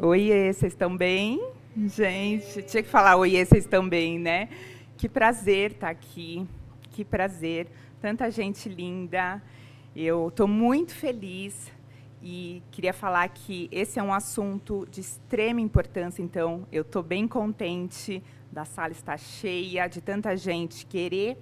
Oiê, vocês estão bem? Gente, tinha que falar oiê, vocês estão bem, né? Que prazer estar aqui, que prazer, tanta gente linda. Eu estou muito feliz e queria falar que esse é um assunto de extrema importância, então eu estou bem contente da sala estar cheia, de tanta gente querer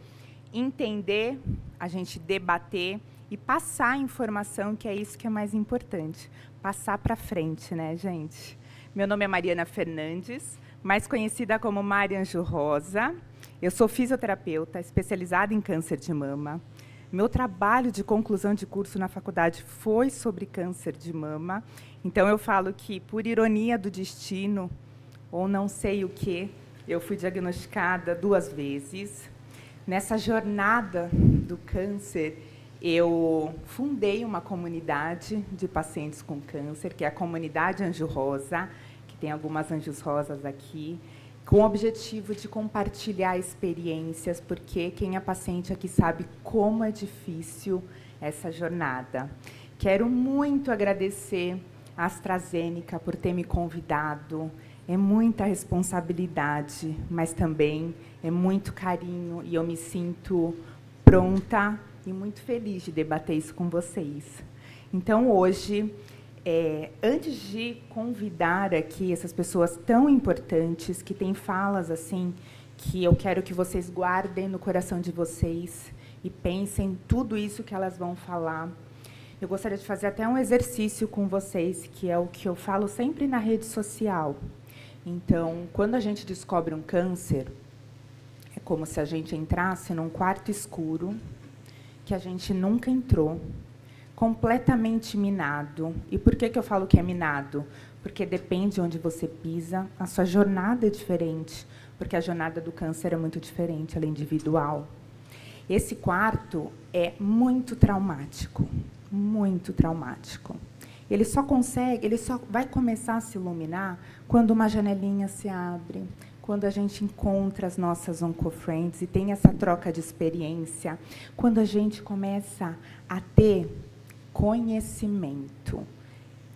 entender, a gente debater e passar a informação, que é isso que é mais importante. Passar para frente, né, gente? Meu nome é Mariana Fernandes, mais conhecida como Mari Anjo Rosa. Eu sou fisioterapeuta, especializada em câncer de mama. Meu trabalho de conclusão de curso na faculdade foi sobre câncer de mama. Então, eu falo que, por ironia do destino, ou não sei o quê, eu fui diagnosticada 2 vezes. Nessa jornada do câncer, eu fundei uma comunidade de pacientes com câncer, que é a Comunidade Anjo Rosa, que tem algumas anjos rosas aqui, com o objetivo de compartilhar experiências, porque quem é paciente aqui sabe como é difícil essa jornada. Quero muito agradecer a AstraZeneca por ter me convidado. É muita responsabilidade, mas também é muito carinho, e eu me sinto pronta e muito feliz de debater isso com vocês. Então, hoje, antes de convidar aqui essas pessoas tão importantes, que têm falas assim, que eu quero que vocês guardem no coração de vocês e pensem tudo isso que elas vão falar, eu gostaria de fazer até um exercício com vocês, que é o que eu falo sempre na rede social. Então, quando a gente descobre um câncer, é como se a gente entrasse num quarto escuro, que a gente nunca entrou, completamente minado. E por que eu falo que é minado? Porque depende de onde você pisa, a sua jornada é diferente, porque a jornada do câncer é muito diferente, ela é individual. Esse quarto é muito traumático, muito traumático. Ele só vai começar a se iluminar quando uma janelinha se abre, quando a gente encontra as nossas oncofriends e tem essa troca de experiência, quando a gente começa a ter conhecimento,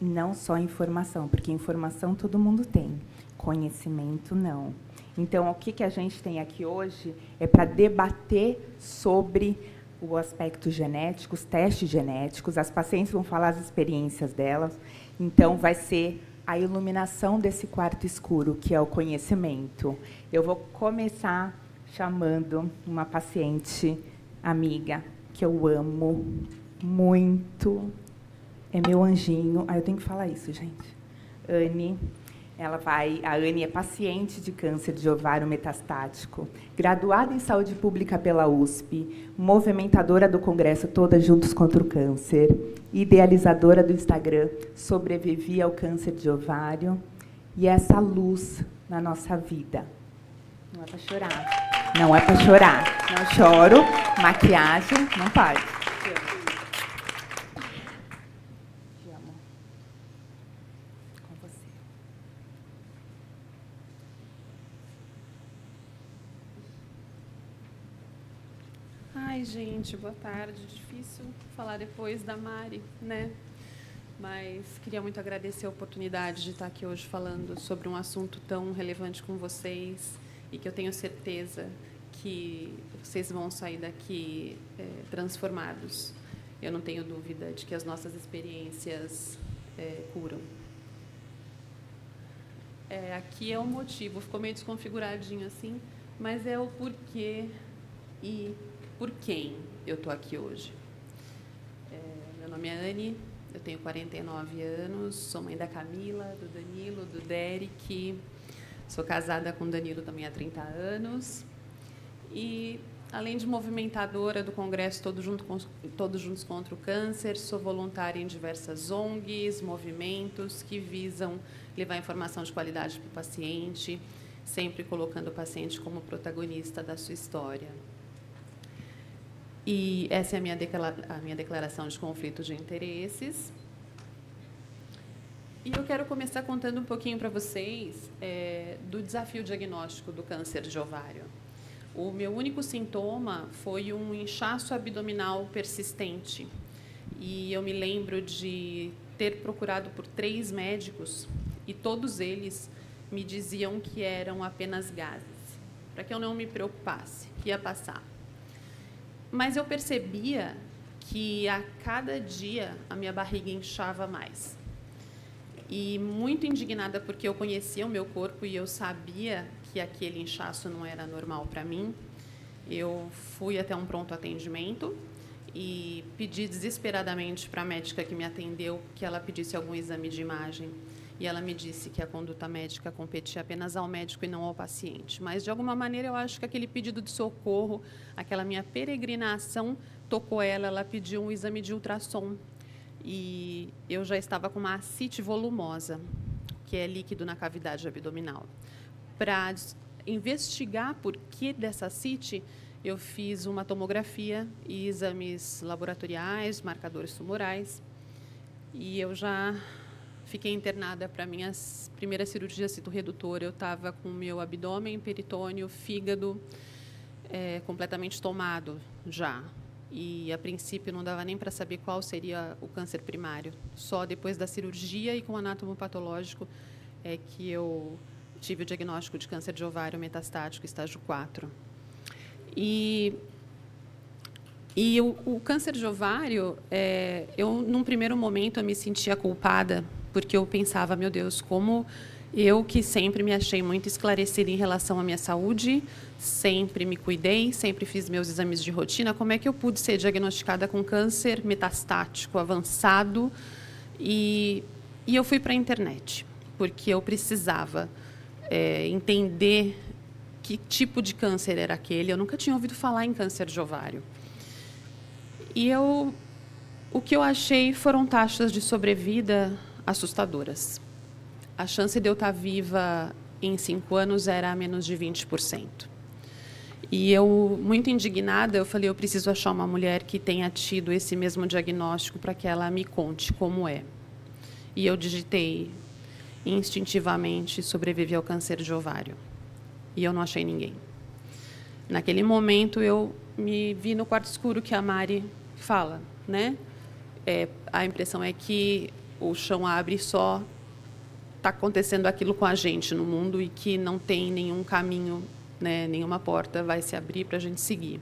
não só informação, porque informação todo mundo tem, conhecimento não. Então, o que a gente tem aqui hoje é para debater sobre o aspecto genético, os testes genéticos, as pacientes vão falar as experiências delas, então vai ser a iluminação desse quarto escuro, que é o conhecimento. Eu vou começar chamando uma paciente amiga, que eu amo muito, é meu anjinho. Eu tenho que falar isso, gente. Anne. A Anne é paciente de câncer de ovário metastático, graduada em saúde pública pela USP, movimentadora do congresso Todas Juntos contra o Câncer, idealizadora do Instagram Sobrevivi ao Câncer de Ovário, e essa luz na nossa vida. Não é para chorar. Não é para chorar. Não choro. Maquiagem, não pode. Ai, gente, boa tarde. Difícil falar depois da Mari, né? Mas queria muito agradecer a oportunidade de estar aqui hoje falando sobre um assunto tão relevante com vocês e que eu tenho certeza que vocês vão sair daqui transformados. Eu não tenho dúvida de que as nossas experiências curam. Aqui é o motivo, ficou meio desconfiguradinho assim, mas é o porquê e por quem eu estou aqui hoje. Meu nome é Anne, eu tenho 49 anos, sou mãe da Camila, do Danilo, do Derek, sou casada com o Danilo também há 30 anos, e, além de movimentadora do Congresso Todos Juntos contra o Câncer, sou voluntária em diversas ONGs, movimentos que visam levar informação de qualidade para o paciente, sempre colocando o paciente como protagonista da sua história. E essa é a minha declaração de conflito de interesses. E eu quero começar contando um pouquinho para vocês do desafio diagnóstico do câncer de ovário. O meu único sintoma foi um inchaço abdominal persistente. E eu me lembro de ter procurado por 3 médicos E todos eles me diziam que eram apenas gases, para que eu não me preocupasse, que ia passar. Mas eu percebia que a cada dia a minha barriga inchava mais. E muito indignada porque eu conhecia o meu corpo e eu sabia que aquele inchaço não era normal para mim, eu fui até um pronto atendimento e pedi desesperadamente para a médica que me atendeu que ela pedisse algum exame de imagem. E ela me disse que a conduta médica competia apenas ao médico e não ao paciente. Mas, de alguma maneira, eu acho que aquele pedido de socorro, aquela minha peregrinação, tocou ela. Ela pediu um exame de ultrassom. E eu já estava com uma ascite volumosa, que é líquido na cavidade abdominal. Para investigar por que dessa ascite, eu fiz uma tomografia e exames laboratoriais, marcadores tumorais. E eu já fiquei internada para minha primeira cirurgia cito-redutora. Eu estava com o meu abdômen, peritônio, fígado completamente tomado já. E, a princípio, não dava nem para saber qual seria o câncer primário. Só depois da cirurgia e com anátomo-patológico é que eu tive o diagnóstico de câncer de ovário metastático, estágio 4. E o câncer de ovário, eu, num primeiro momento, eu me sentia culpada, porque eu pensava, meu Deus, como eu, que sempre me achei muito esclarecida em relação à minha saúde, sempre me cuidei, sempre fiz meus exames de rotina, como é que eu pude ser diagnosticada com câncer metastático avançado? E eu fui para a internet, porque eu precisava entender que tipo de câncer era aquele. Eu nunca tinha ouvido falar em câncer de ovário. E o que eu achei foram taxas de sobrevida assustadoras. A chance de eu estar viva em 5 anos era a menos de 20%. E eu, muito indignada, eu falei, eu preciso achar uma mulher que tenha tido esse mesmo diagnóstico para que ela me conte como é. E eu digitei instintivamente sobreviver ao câncer de ovário. E eu não achei ninguém. Naquele momento, eu me vi no quarto escuro que a Mari fala, né? A impressão é que o chão abre e só está acontecendo aquilo com a gente no mundo e que não tem nenhum caminho, né, nenhuma porta vai se abrir para a gente seguir.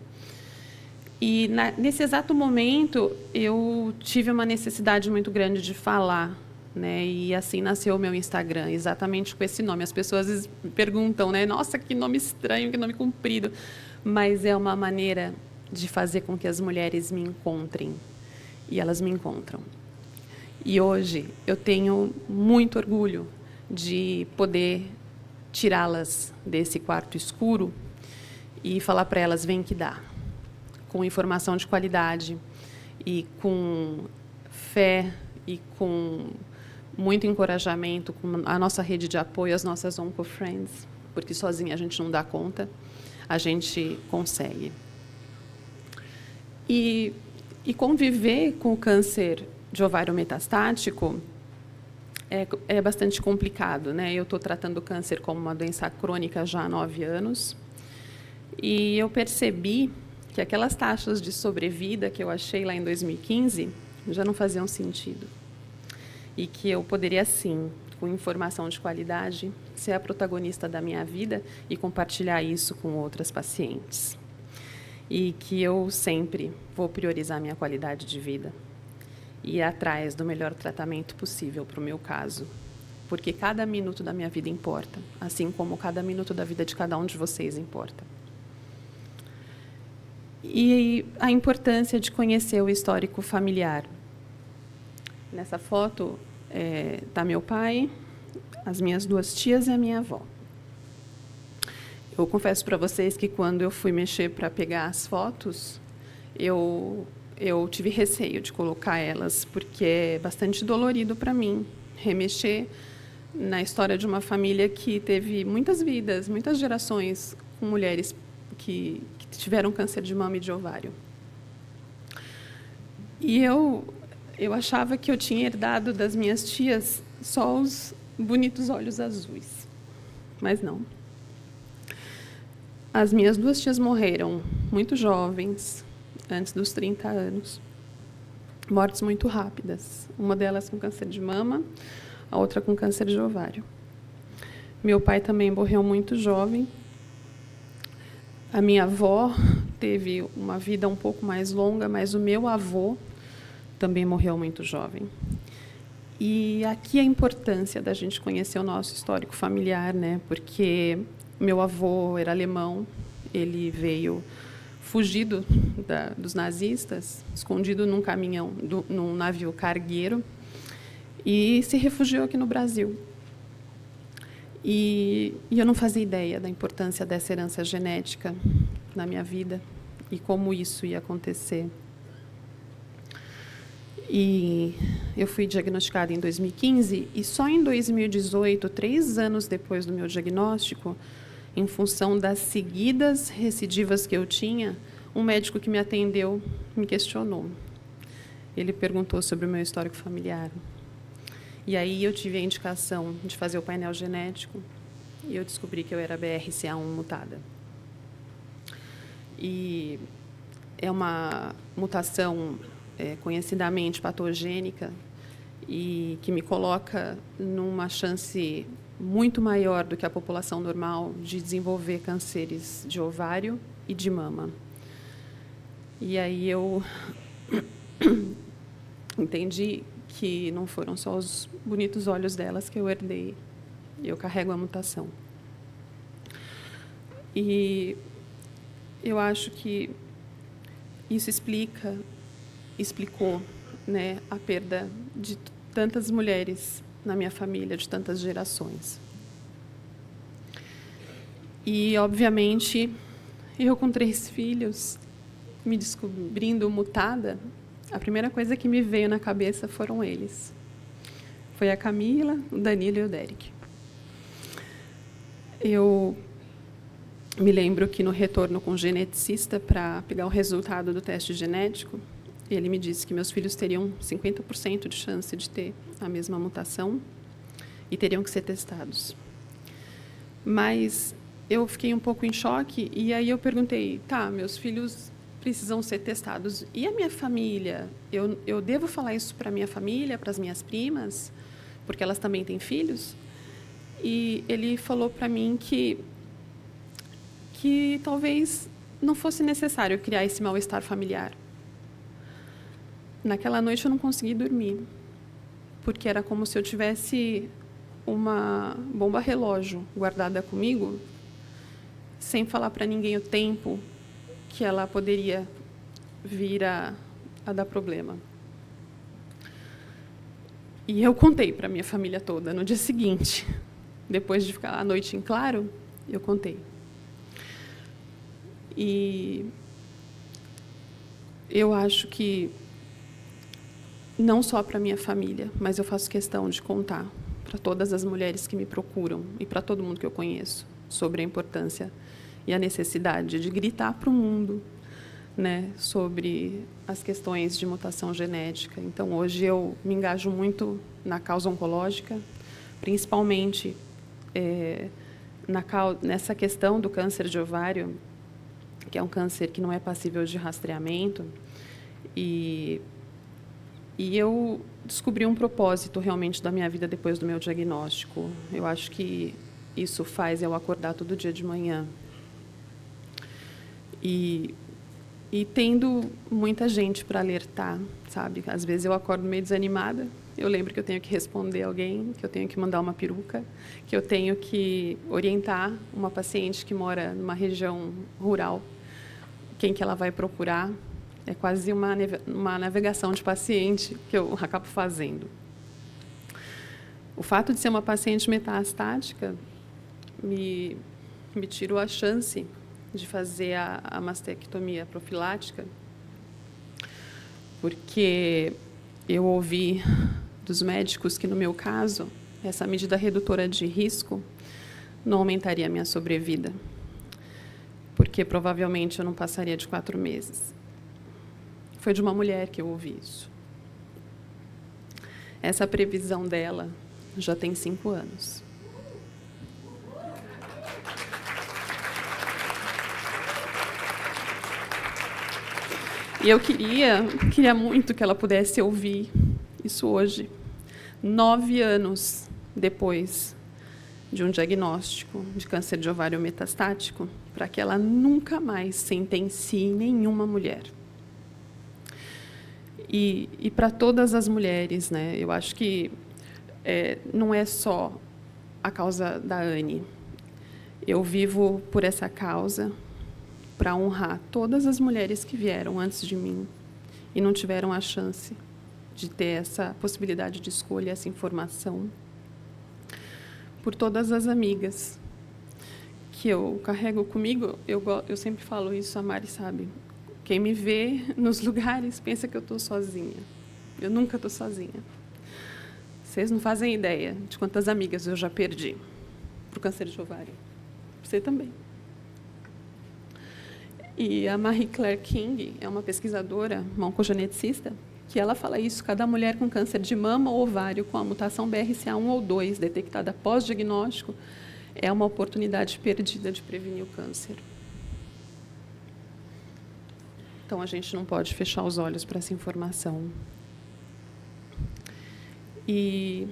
E nesse exato momento eu tive uma necessidade muito grande de falar, né, e assim nasceu o meu Instagram, exatamente com esse nome. As pessoas às vezes me perguntam, né, nossa, que nome estranho, que nome comprido, mas é uma maneira de fazer com que as mulheres me encontrem, e elas me encontram. E hoje eu tenho muito orgulho de poder tirá-las desse quarto escuro e falar para elas, vem que dá, com informação de qualidade e com fé e com muito encorajamento, com a nossa rede de apoio, as nossas OncoFriends, porque sozinha a gente não dá conta, a gente consegue. E conviver com o câncer de ovário metastático é bastante complicado, né? Eu estou tratando o câncer como uma doença crônica já há 9 anos. E eu percebi que aquelas taxas de sobrevida que eu achei lá em 2015 já não faziam sentido. E que eu poderia, sim, com informação de qualidade, ser a protagonista da minha vida e compartilhar isso com outras pacientes. E que eu sempre vou priorizar a minha qualidade de vida e ir atrás do melhor tratamento possível para o meu caso, porque cada minuto da minha vida importa, assim como cada minuto da vida de cada um de vocês importa. E a importância de conhecer o histórico familiar. Nessa foto está meu pai, as minhas 2 tias e a minha avó. Eu confesso para vocês que, quando eu fui mexer para pegar as fotos, eu tive receio de colocar elas, porque é bastante dolorido para mim remexer na história de uma família que teve muitas vidas, muitas gerações com mulheres que tiveram câncer de mama e de ovário. E eu achava que eu tinha herdado das minhas tias só os bonitos olhos azuis, mas não. As minhas 2 tias morreram muito jovens, antes dos 30 anos. Mortes muito rápidas. Uma delas com câncer de mama, a outra com câncer de ovário. Meu pai também morreu muito jovem. A minha avó teve uma vida um pouco mais longa, mas o meu avô também morreu muito jovem. E aqui a importância da gente conhecer o nosso histórico familiar, né? Porque meu avô era alemão, ele veio fugido dos nazistas, escondido num caminhão, num navio cargueiro, e se refugiou aqui no Brasil. E eu não fazia ideia da importância dessa herança genética na minha vida e como isso ia acontecer. E eu fui diagnosticada em 2015 e só em 2018, 3 anos depois do meu diagnóstico, em função das seguidas recidivas que eu tinha, um médico que me atendeu me questionou. Ele perguntou sobre o meu histórico familiar. E aí eu tive a indicação de fazer o painel genético e eu descobri que eu era BRCA1 mutada. E é uma mutação conhecidamente patogênica e que me coloca numa chance muito maior do que a população normal de desenvolver cânceres de ovário e de mama. E aí eu entendi que não foram só os bonitos olhos delas que eu herdei. Eu carrego a mutação. E eu acho que isso explicou, né, a perda de tantas mulheres na minha família, de tantas gerações. E, obviamente, eu com 3 filhos, me descobrindo mutada, a primeira coisa que me veio na cabeça foram eles. Foi a Camila, o Danilo e o Derek. Eu me lembro que, no retorno com o geneticista para pegar o resultado do teste genético, ele me disse que meus filhos teriam 50% de chance de ter a mesma mutação e teriam que ser testados. Mas eu fiquei um pouco em choque e aí eu perguntei, tá, meus filhos precisam ser testados. E a minha família? Eu devo falar isso para a minha família, para as minhas primas, porque elas também têm filhos? E ele falou para mim que talvez não fosse necessário criar esse mal-estar familiar. Naquela noite eu não consegui dormir, porque era como se eu tivesse uma bomba relógio guardada comigo, sem falar para ninguém o tempo que ela poderia vir a dar problema. E eu contei para a minha família toda no dia seguinte. Depois de ficar a noite em claro, eu contei. E eu acho que, não só para a minha família, mas eu faço questão de contar para todas as mulheres que me procuram e para todo mundo que eu conheço sobre a importância e a necessidade de gritar para o mundo, né, sobre as questões de mutação genética. Então, hoje eu me engajo muito na causa oncológica, principalmente nessa questão do câncer de ovário, que é um câncer que não é passível de rastreamento. E eu descobri um propósito realmente da minha vida depois do meu diagnóstico. Eu acho que isso faz eu acordar todo dia de manhã. E tendo muita gente para alertar, sabe? Às vezes eu acordo meio desanimada, eu lembro que eu tenho que responder alguém, que eu tenho que mandar uma peruca, que eu tenho que orientar uma paciente que mora numa região rural, quem que ela vai procurar. É quase uma navegação de paciente que eu acabo fazendo. O fato de ser uma paciente metastática me tirou a chance de fazer a mastectomia profilática, porque eu ouvi dos médicos que, no meu caso, essa medida redutora de risco não aumentaria a minha sobrevida, porque provavelmente eu não passaria de 4 meses. Foi de uma mulher que eu ouvi isso. Essa previsão dela já tem 5 anos. E eu queria muito que ela pudesse ouvir isso hoje. 9 anos depois de um diagnóstico de câncer de ovário metastático, para que ela nunca mais sentencie nenhuma mulher. E para todas as mulheres, né, eu acho que não é só a causa da Anne. Eu vivo por essa causa para honrar todas as mulheres que vieram antes de mim e não tiveram a chance de ter essa possibilidade de escolha, essa informação. Por todas as amigas que eu carrego comigo, eu sempre falo isso, a Mari sabe. Quem me vê nos lugares pensa que eu estou sozinha. Eu nunca estou sozinha. Vocês não fazem ideia de quantas amigas eu já perdi para o câncer de ovário. Você também. E a Marie Claire King é uma pesquisadora, uma oncogeneticista, que ela fala isso: cada mulher com câncer de mama ou ovário com a mutação BRCA1 ou 2 detectada pós-diagnóstico é uma oportunidade perdida de prevenir o câncer. Então, a gente não pode fechar os olhos para essa informação. E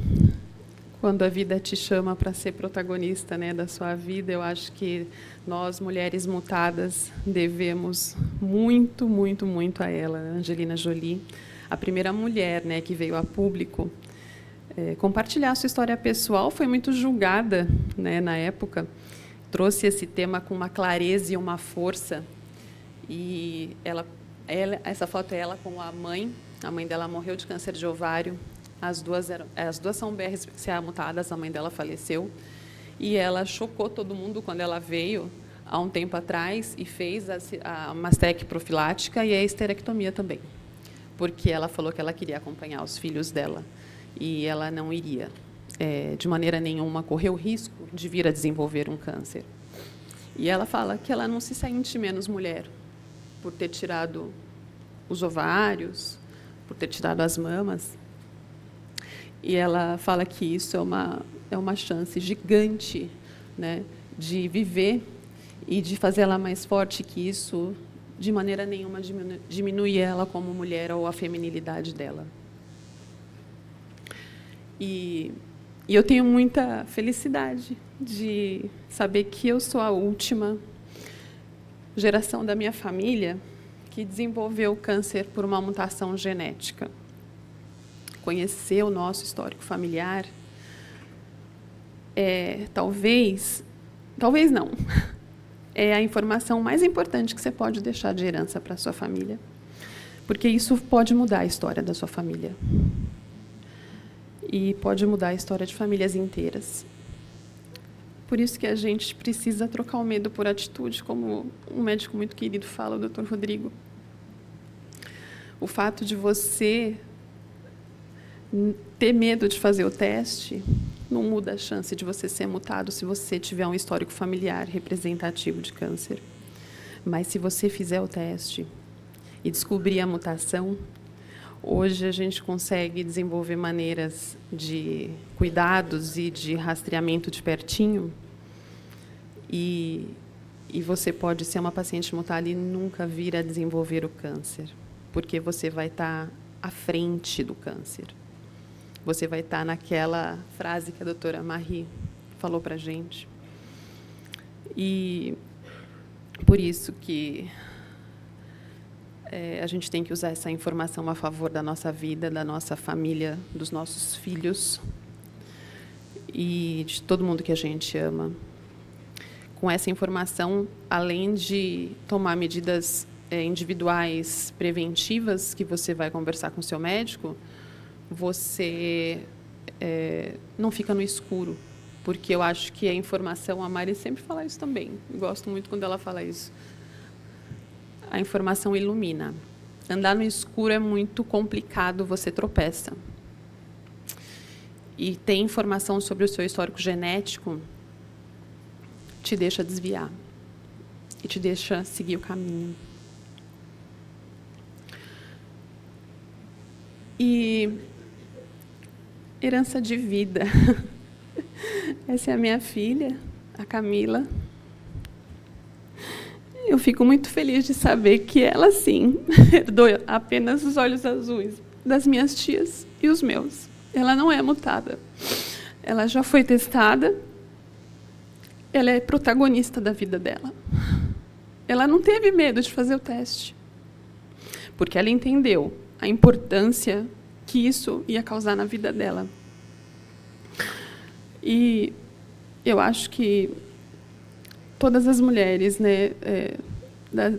quando a vida te chama para ser protagonista, né, da sua vida, eu acho que nós, mulheres mutadas, devemos muito, muito, muito a ela, Angelina Jolie, a primeira mulher, né, que veio a público compartilhar a sua história pessoal. Foi muito julgada, né, na época, trouxe esse tema com uma clareza e uma força. E essa foto é ela com a mãe dela morreu de câncer de ovário, as duas são BRCA mutadas, a mãe dela faleceu, e ela chocou todo mundo quando ela veio, há um tempo atrás, e fez a mastectomia profilática e a esterectomia também, porque ela falou que ela queria acompanhar os filhos dela, e ela não iria, de maneira nenhuma, correr o risco de vir a desenvolver um câncer. E ela fala que ela não se sente menos mulher por ter tirado os ovários, por ter tirado as mamas. E ela fala que isso é uma chance gigante, né, de viver e de fazer ela mais forte, que isso, de maneira nenhuma, diminui ela como mulher ou a feminilidade dela. E eu tenho muita felicidade de saber que eu sou a última geração da minha família que desenvolveu câncer por uma mutação genética. Conhecer o nosso histórico familiar talvez não, é a informação mais importante que você pode deixar de herança para a sua família, porque isso pode mudar a história da sua família e pode mudar a história de famílias inteiras. Por isso que a gente precisa trocar o medo por atitude, como um médico muito querido fala, o Dr. Rodrigo. O fato de você ter medo de fazer o teste não muda a chance de você ser mutado se você tiver um histórico familiar representativo de câncer. Mas se você fizer o teste e descobrir a mutação, hoje a gente consegue desenvolver maneiras de cuidados e de rastreamento de pertinho, e você pode ser uma paciente mutada e nunca vir a desenvolver o câncer, porque você vai estar à frente do câncer. Você vai estar naquela frase que a doutora Marie falou para a gente. E por isso que a gente tem que usar essa informação a favor da nossa vida, da nossa família, dos nossos filhos e de todo mundo que a gente ama. Com essa informação, além de tomar medidas individuais preventivas, que você vai conversar com o seu médico, você não fica no escuro, porque eu acho que a informação, a Mari sempre fala isso também, eu gosto muito quando ela fala isso, a informação ilumina. Andar no escuro é muito complicado, você tropeça. E ter informação sobre o seu histórico genético te deixa desviar e te deixa seguir o caminho. E herança de vida. Essa é a minha filha, a Camila. Eu fico muito feliz de saber que ela, sim, herdou apenas os olhos azuis das minhas tias e os meus. Ela não é mutada. ela já foi testada, ela é protagonista da vida dela. Ela não teve medo de fazer o teste, porque ela entendeu a importância que isso ia causar na vida dela. E eu acho que todas as mulheres, né,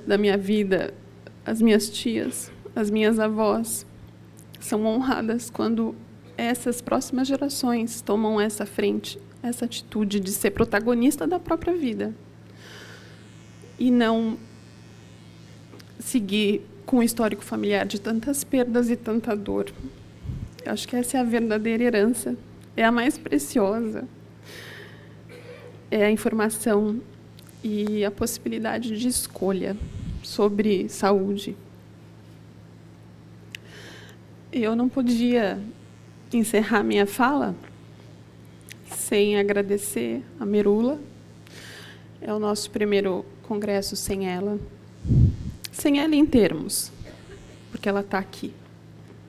da minha vida, as minhas tias, as minhas avós, são honradas quando essas próximas gerações tomam essa frente, essa atitude de ser protagonista da própria vida e não seguir com um histórico familiar de tantas perdas e tanta dor. Eu acho que essa é a verdadeira herança, é a mais preciosa. É a informação e a possibilidade de escolha sobre saúde. Eu não podia encerrar minha fala sem agradecer a Merula. É o nosso primeiro congresso sem ela. Sem ela em termos, porque ela está aqui.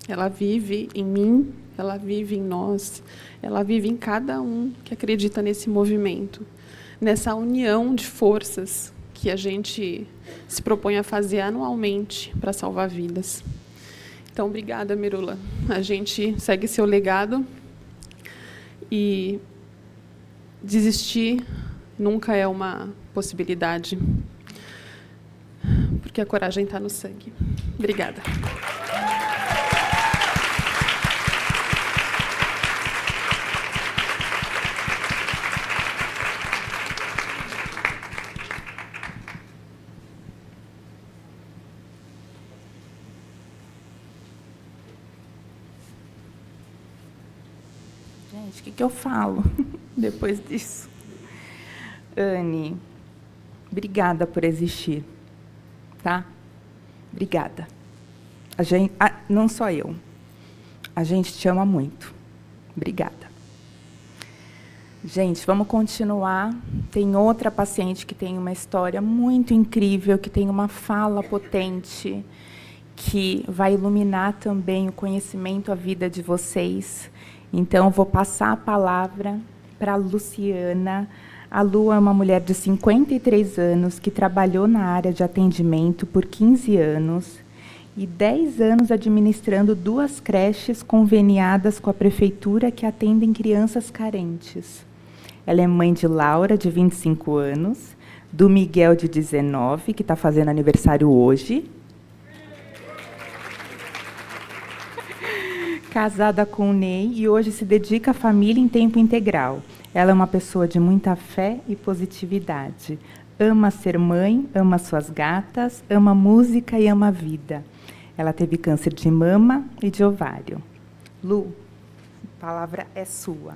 Ela vive em mim, ela vive em nós, ela vive em cada um que acredita nesse movimento, nessa união de forças que a gente se propõe a fazer anualmente para salvar vidas. Então, obrigada, Merula. A gente segue seu legado e desistir nunca é uma possibilidade, porque a coragem está no sangue. Obrigada. Gente, o que eu falo depois disso? Anne, obrigada por existir, tá? Obrigada. Não só eu. A gente te ama muito. Obrigada. Gente, vamos continuar. Tem outra paciente que tem uma história muito incrível, que tem uma fala potente, que vai iluminar também o conhecimento, a vida de vocês. Então, vou passar a palavra para a Luciana. A Lu é uma mulher de 53 anos que trabalhou na área de atendimento por 15 anos e 10 anos administrando 2 creches conveniadas com a prefeitura que atendem crianças carentes. Ela é mãe de Laura, de 25 anos, do Miguel, de 19, que está fazendo aniversário hoje, casada com o Ney e hoje se dedica à família em tempo integral. Ela é uma pessoa de muita fé e positividade. Ama ser mãe, ama suas gatas, ama música e ama a vida. Ela teve câncer de mama e de ovário. Lu, a palavra é sua.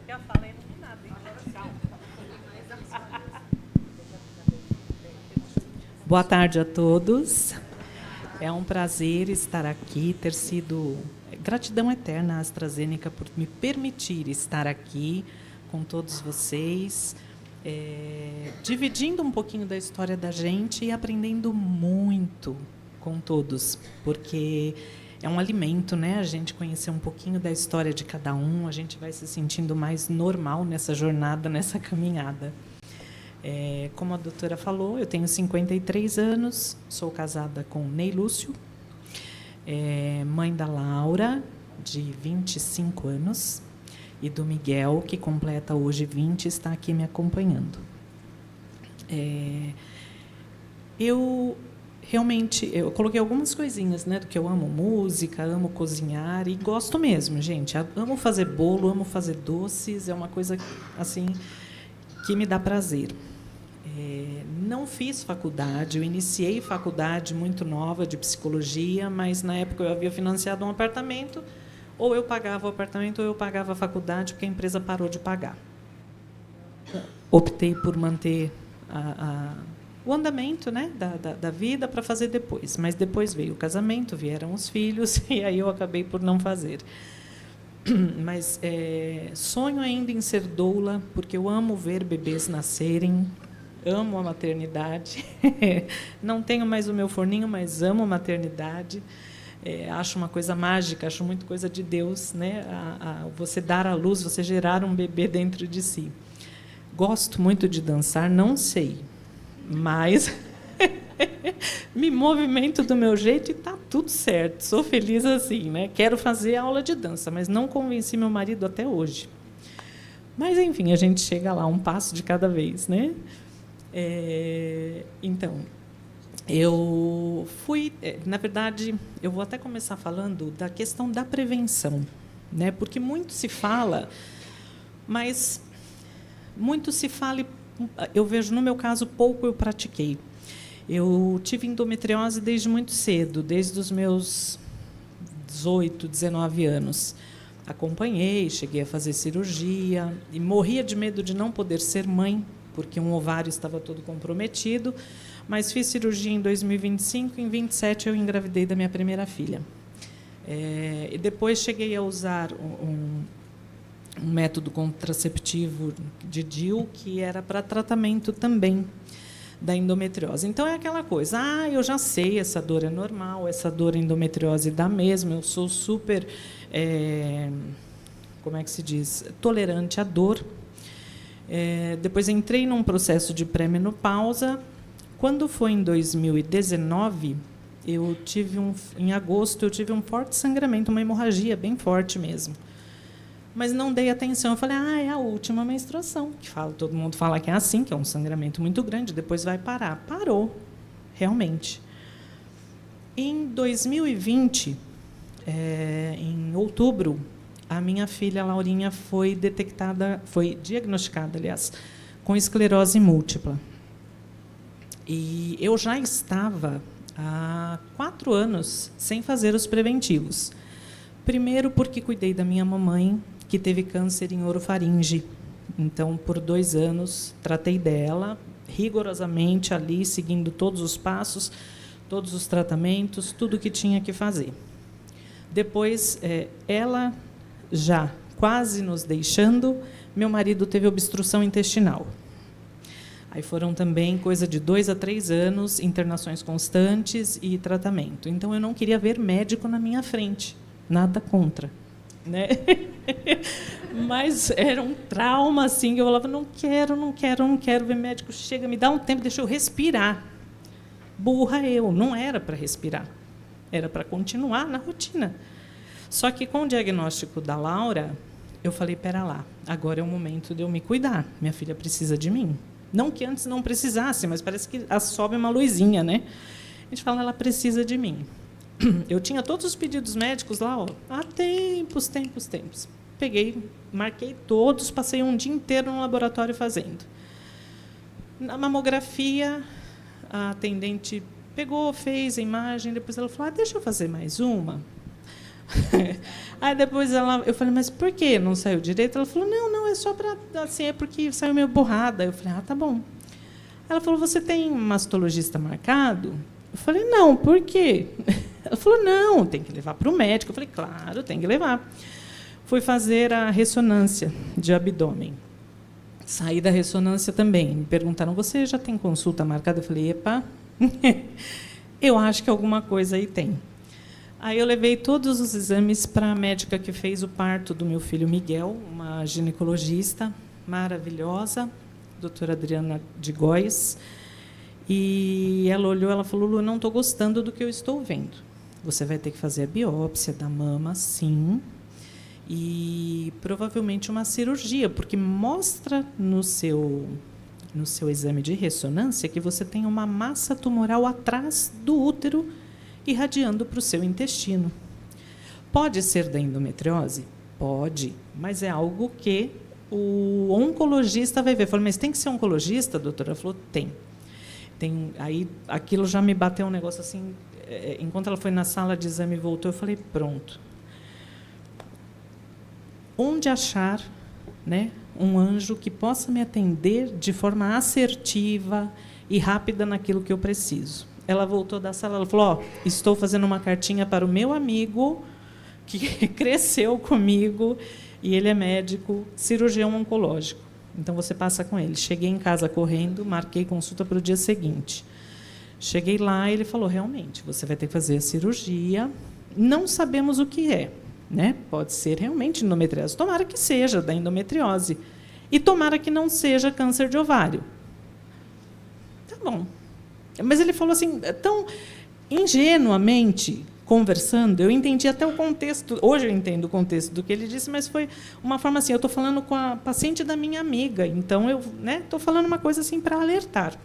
Já falei iluminado, hein? Boa tarde a todos. É um prazer estar aqui, ter sido... Gratidão eterna à AstraZeneca por me permitir estar aqui com todos vocês, dividindo um pouquinho da história da gente e aprendendo muito com todos, porque é um alimento, né? A gente conhecer um pouquinho da história de cada um, a gente vai se sentindo mais normal nessa jornada, nessa caminhada. Como a doutora falou, eu tenho 53 anos, sou casada com Ney Lúcio, mãe da Laura, de 25 anos, e do Miguel, que completa hoje 20, está aqui me acompanhando. Eu coloquei algumas coisinhas, né, do que eu amo música, amo cozinhar e gosto mesmo, gente. Amo fazer bolo, amo fazer doces, é uma coisa assim que me dá prazer. Não fiz faculdade, eu iniciei faculdade muito nova de psicologia, mas na época eu havia financiado um apartamento, ou eu pagava o apartamento ou eu pagava a faculdade, porque a empresa parou de pagar. Optei por manter o andamento, né, da vida para fazer depois, mas depois veio o casamento, vieram os filhos, e aí eu acabei por não fazer. mas sonho ainda em ser doula, porque eu amo ver bebês nascerem, amo a maternidade. Não tenho mais o meu forninho, mas amo a maternidade. Acho uma coisa mágica, acho muito coisa de Deus, né? Você dar à luz, você gerar um bebê dentro de si. Gosto muito de dançar, não sei, mas me movimento do meu jeito e está tudo certo. Sou feliz assim, né? Quero fazer aula de dança, mas não convenci meu marido até hoje. Mas, enfim, a gente chega lá, um passo de cada vez, né? Então, eu fui... Na verdade, eu vou até começar falando da questão da prevenção, né? Porque muito se fala, mas muito se fala, eu vejo, no meu caso, pouco eu pratiquei. Eu tive endometriose desde muito cedo, desde os meus 18, 19 anos. Acompanhei, cheguei a fazer cirurgia e morria de medo de não poder ser mãe, porque um ovário estava todo comprometido, mas fiz cirurgia em 2025, em 27 eu engravidei da minha primeira filha. E depois cheguei a usar um método contraceptivo de DIU, que era para tratamento também da endometriose. Então, é aquela coisa, eu já sei, essa dor é normal, essa dor endometriose dá mesmo, eu sou super, como é que se diz, tolerante à dor. Depois entrei num processo de pré-menopausa. Quando foi em 2019, em agosto, eu tive um forte sangramento, uma hemorragia bem forte mesmo. Mas não dei atenção. Eu falei, é a última menstruação. Todo mundo fala que é assim, que é um sangramento muito grande, depois vai parar. Parou, realmente. Em 2020, em outubro, a minha filha Laurinha foi diagnosticada, aliás, com esclerose múltipla. E eu já estava há 4 anos sem fazer os preventivos. Primeiro, porque cuidei da minha mamãe, que teve câncer em orofaringe. Então, por 2 anos, tratei dela rigorosamente ali, seguindo todos os passos, todos os tratamentos, tudo que tinha que fazer. Depois, ela já quase nos deixando, meu marido teve obstrução intestinal. Aí foram também coisa de 2 a 3 anos, internações constantes e tratamento. Então, eu não queria ver médico na minha frente. Nada contra, né? Mas era um trauma, assim, que eu falava, não quero ver médico, chega, me dá um tempo, deixa eu respirar. Burra eu, não era para respirar, era para continuar na rotina. Só que com o diagnóstico da Laura, eu falei, pera lá, agora é o momento de eu me cuidar, minha filha precisa de mim. Não que antes não precisasse, mas parece que sobe uma luzinha, né? A gente fala, ela precisa de mim. Eu tinha todos os pedidos médicos lá, há tempos. Peguei, marquei todos, passei um dia inteiro no laboratório fazendo. Na mamografia, a atendente pegou, fez a imagem, depois ela falou, deixa eu fazer mais uma. Aí depois eu falei, mas por que não saiu direito? Ela falou, não, é só para, assim, é porque saiu meio borrada. Eu falei, tá bom. Ela falou, você tem um mastologista marcado? Eu falei, não, por quê? Ela falou, não, tem que levar para o médico. Eu falei, claro, tem que levar. Fui fazer a ressonância de abdômen. Saí da ressonância também. Me perguntaram, você já tem consulta marcada? Eu falei, epa, eu acho que alguma coisa aí tem. Aí eu levei todos os exames para a médica que fez o parto do meu filho Miguel, uma ginecologista maravilhosa, doutora Adriana de Góes. E ela olhou, ela falou, Lu, não estou gostando do que eu estou vendo. Você vai ter que fazer a biópsia da mama, sim, e provavelmente uma cirurgia, porque mostra no seu exame de ressonância que você tem uma massa tumoral atrás do útero irradiando para o seu intestino. Pode ser da endometriose? Pode, mas é algo que o oncologista vai ver. Eu falei, mas tem que ser oncologista, doutora? Ela falou, tem. Aí aquilo já me bateu um negócio assim. Enquanto ela foi na sala de exame e voltou, eu falei, pronto. Onde achar, né, um anjo que possa me atender de forma assertiva e rápida naquilo que eu preciso? Ela voltou da sala, ela falou, estou fazendo uma cartinha para o meu amigo que cresceu comigo, e ele é médico, cirurgião oncológico. Então, você passa com ele. Cheguei em casa correndo, marquei consulta para o dia seguinte. Cheguei lá, ele falou, realmente, você vai ter que fazer a cirurgia. Não sabemos o que é, né? Pode ser realmente endometriose. Tomara que seja da endometriose. E tomara que não seja câncer de ovário. Tá bom. Mas ele falou assim, tão ingenuamente, conversando, eu entendi até o contexto, hoje eu entendo o contexto do que ele disse, mas foi uma forma assim, eu estou falando com a paciente da minha amiga, então eu estou falando uma coisa assim para alertar.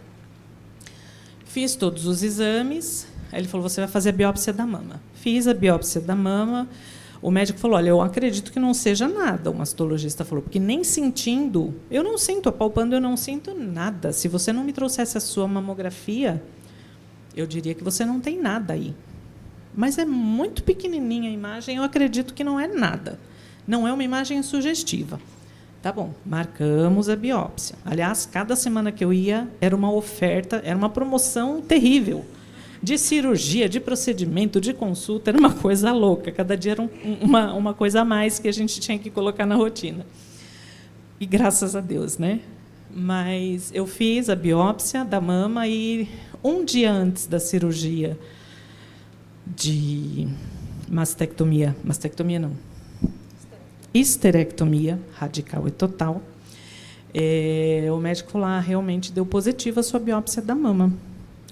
Fiz todos os exames, aí ele falou, você vai fazer a biópsia da mama. Fiz a biópsia da mama, o médico falou, olha, eu acredito que não seja nada, o mastologista falou, porque nem sentindo, eu não sinto, apalpando eu não sinto nada. Se você não me trouxesse a sua mamografia, eu diria que você não tem nada aí. Mas é muito pequenininha a imagem, eu acredito que não é nada. Não é uma imagem sugestiva. Tá bom, marcamos a biópsia. Aliás, cada semana que eu ia, era uma oferta, era uma promoção terrível. De cirurgia, de procedimento, de consulta, era uma coisa louca. Cada dia era uma coisa a mais que a gente tinha que colocar na rotina. E graças a Deus, né? Mas eu fiz a biópsia da mama e um dia antes da cirurgia de mastectomia não, histerectomia radical e total, o médico falou, realmente deu positiva a sua biópsia da mama,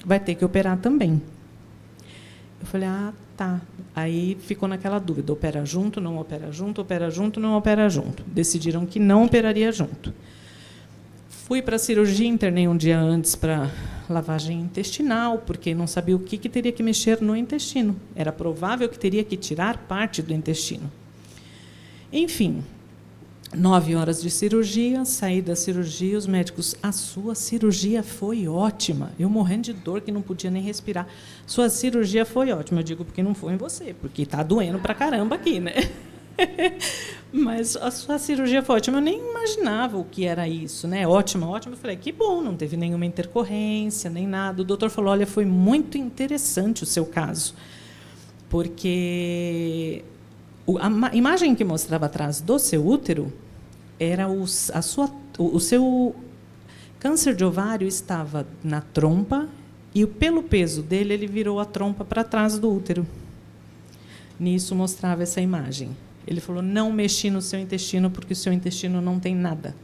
vai ter que operar também. Eu falei, tá. Aí ficou naquela dúvida, opera junto, não opera junto, opera junto, não opera junto. Decidiram que não operaria junto. Fui para a cirurgia, internei um dia antes para lavagem intestinal, porque não sabia o que teria que mexer no intestino. Era provável que teria que tirar parte do intestino. Enfim, 9 horas de cirurgia, saí da cirurgia, os médicos, a sua cirurgia foi ótima. Eu morrendo de dor, que não podia nem respirar. Sua cirurgia foi ótima. Eu digo, porque não foi em você, porque está doendo para caramba aqui, né? Mas a sua cirurgia foi ótima. Eu nem imaginava o que era isso, né? Ótima, ótima. Eu falei, que bom, não teve nenhuma intercorrência, nem nada. O doutor falou, olha, foi muito interessante o seu caso, porque a imagem que mostrava atrás do seu útero era o seu câncer de ovário estava na trompa e, pelo peso dele, ele virou a trompa para trás do útero. Nisso mostrava essa imagem. Ele falou, não mexi no seu intestino, porque o seu intestino não tem nada.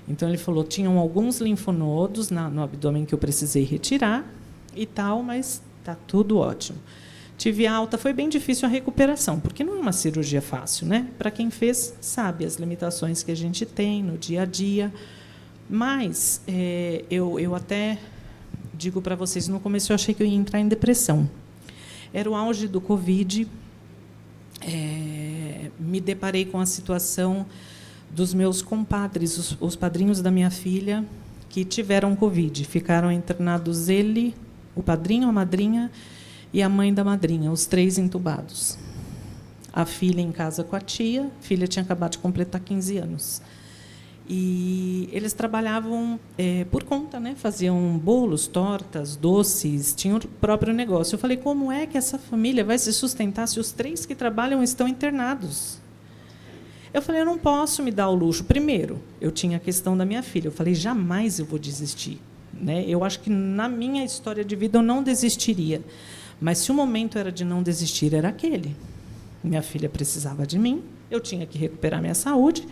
Então, ele falou, tinham alguns linfonodos no abdômen que eu precisei retirar e tal, mas está tudo ótimo. Tive alta, foi bem difícil a recuperação, porque não é uma cirurgia fácil, né? Para quem fez, sabe as limitações que a gente tem no dia a dia. Mas eu até digo para vocês, no começo eu achei que eu ia entrar em depressão. Era o auge do Covid. Me deparei com a situação dos meus compadres, os padrinhos da minha filha, que tiveram Covid. Ficaram internados ele, o padrinho, a madrinha e a mãe da madrinha, os 3 entubados. A filha em casa com a tia, a filha tinha acabado de completar 15 anos. E eles trabalhavam por conta, né? Faziam bolos, tortas, doces, tinham o próprio negócio. Eu falei, como é que essa família vai se sustentar se os 3 que trabalham estão internados? Eu falei, eu não posso me dar o luxo. Primeiro, eu tinha a questão da minha filha. Eu falei, jamais eu vou desistir, né? Eu acho que, na minha história de vida, eu não desistiria. Mas, se o momento era de não desistir, era aquele. Minha filha precisava de mim, eu tinha que recuperar minha saúde,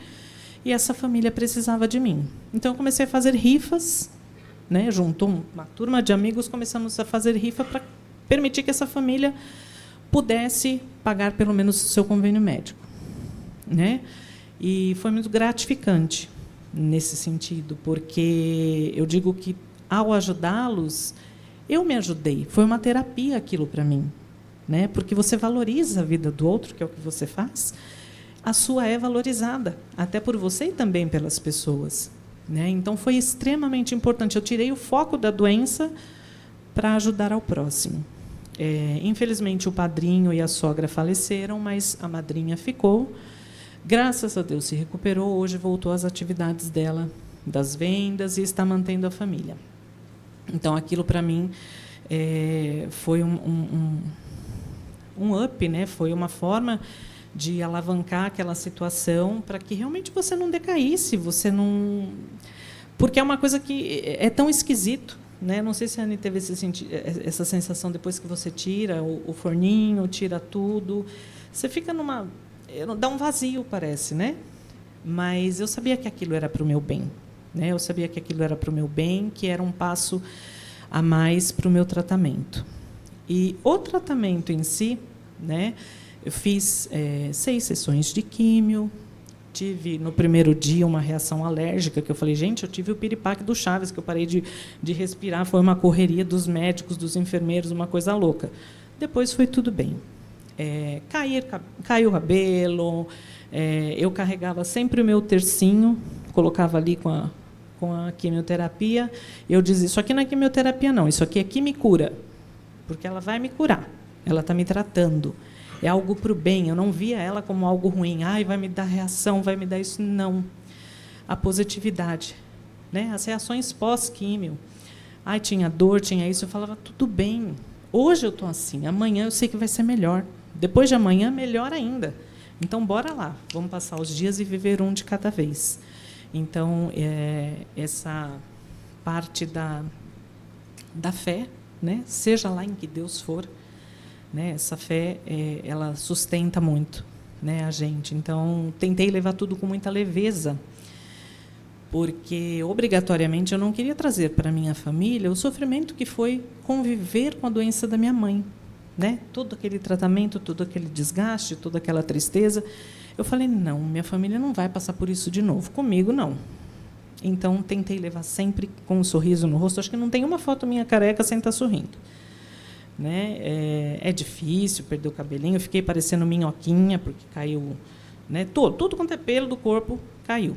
e essa família precisava de mim. Então, eu comecei a fazer rifas, né? Juntou uma turma de amigos, começamos a fazer rifa para permitir que essa família pudesse pagar, pelo menos, o seu convênio médico, né? E foi muito gratificante nesse sentido, porque eu digo que, ao ajudá-los, eu me ajudei. Foi uma terapia aquilo para mim, né? Porque você valoriza a vida do outro, que é o que você faz. A sua é valorizada, até por você e também pelas pessoas, né? Então, foi extremamente importante. Eu tirei o foco da doença para ajudar ao próximo. Infelizmente, o padrinho e a sogra faleceram, mas a madrinha ficou. Graças a Deus, se recuperou. Hoje voltou às atividades dela, das vendas, e está mantendo a família. Então, aquilo, para mim, foi um up, né? Foi uma forma de alavancar aquela situação para que realmente você não decaísse, você não... Porque é uma coisa que é tão esquisito, né? Não sei se a Anny teve essa sensação depois que você tira o forninho, tira tudo. Você fica numa... Dá um vazio, parece, né? Mas eu sabia que aquilo era para o meu bem, né? Eu sabia que aquilo era para o meu bem, que era um passo a mais para o meu tratamento. E o tratamento em si, né? Eu fiz 6 sessões de químio, tive, no primeiro dia, uma reação alérgica, que eu falei, gente, eu tive o piripaque do Chaves, que eu parei de respirar, foi uma correria dos médicos, dos enfermeiros, uma coisa louca. Depois foi tudo bem. Caiu o cabelo, eu carregava sempre o meu tercinho, colocava ali com a quimioterapia, eu dizia, isso aqui não é quimioterapia, não, isso aqui é quimicura, porque ela vai me curar, ela está me tratando. É algo para o bem, eu não via ela como algo ruim. Ai, vai me dar reação, vai me dar isso. Não. A positividade, né? As reações pós-químio. Ai, tinha dor, tinha isso. Eu falava, tudo bem. Hoje eu estou assim, amanhã eu sei que vai ser melhor. Depois de amanhã, melhor ainda. Então, bora lá. Vamos passar os dias e viver um de cada vez. Então, essa parte da fé, né? Seja lá em que Deus for, né? Essa fé, ela sustenta muito, né, a gente. Então, tentei levar tudo com muita leveza, porque, obrigatoriamente, eu não queria trazer para a minha família o sofrimento que foi conviver com a doença da minha mãe, né? Todo aquele tratamento, todo aquele desgaste, toda aquela tristeza. Eu falei, não, minha família não vai passar por isso de novo. Comigo, não. Então, tentei levar sempre com um sorriso no rosto. Acho que não tem uma foto minha careca sem estar sorrindo. Né? É difícil perder o cabelinho. Eu fiquei parecendo minhoquinha, porque caiu, né? Tudo quanto é pelo do corpo caiu,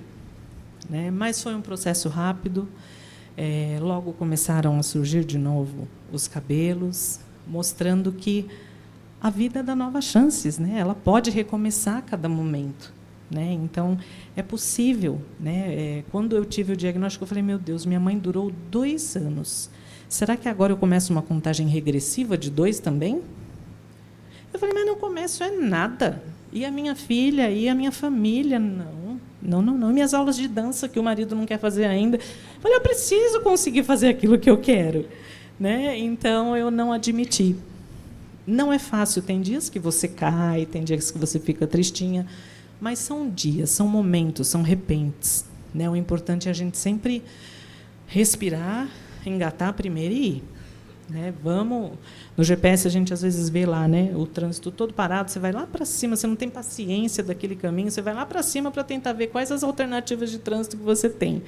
né? Mas foi um processo rápido. Logo começaram a surgir de novo os cabelos, mostrando que a vida dá novas chances, né? Ela pode recomeçar a cada momento, né? Então, é possível, né? Quando eu tive o diagnóstico, eu falei, meu Deus, minha mãe durou 2 anos. Será que agora eu começo uma contagem regressiva de 2 também? Eu falei, mas não começo nada. E a minha filha, e a minha família? Não. E minhas aulas de dança, que o marido não quer fazer ainda. Eu falei, eu preciso conseguir fazer aquilo que eu quero, né? Então, eu não admiti. Não é fácil. Tem dias que você cai, tem dias que você fica tristinha, mas são dias, são momentos, são repentes, né? O importante é a gente sempre respirar, engatar primeiro e ir, né? Vamos. No GPS a gente às vezes vê lá, né, o trânsito todo parado, você vai lá para cima, você não tem paciência daquele caminho, você vai lá para cima para tentar ver quais as alternativas de trânsito que você tem.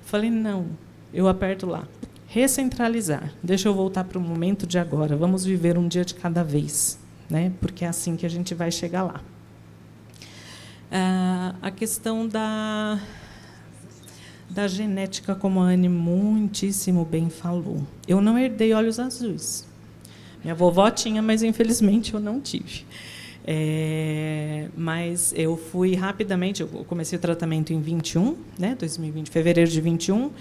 Falei, não, eu aperto lá. Recentralizar. Deixa eu voltar para o momento de agora. Vamos viver um dia de cada vez, né? Porque é assim que a gente vai chegar lá. A questão da genética, como a Anny muitíssimo bem falou. Eu não herdei olhos azuis. Minha vovó tinha, mas, infelizmente, eu não tive. Mas eu fui rapidamente, eu comecei o tratamento em 21, né, 2020, fevereiro de 21.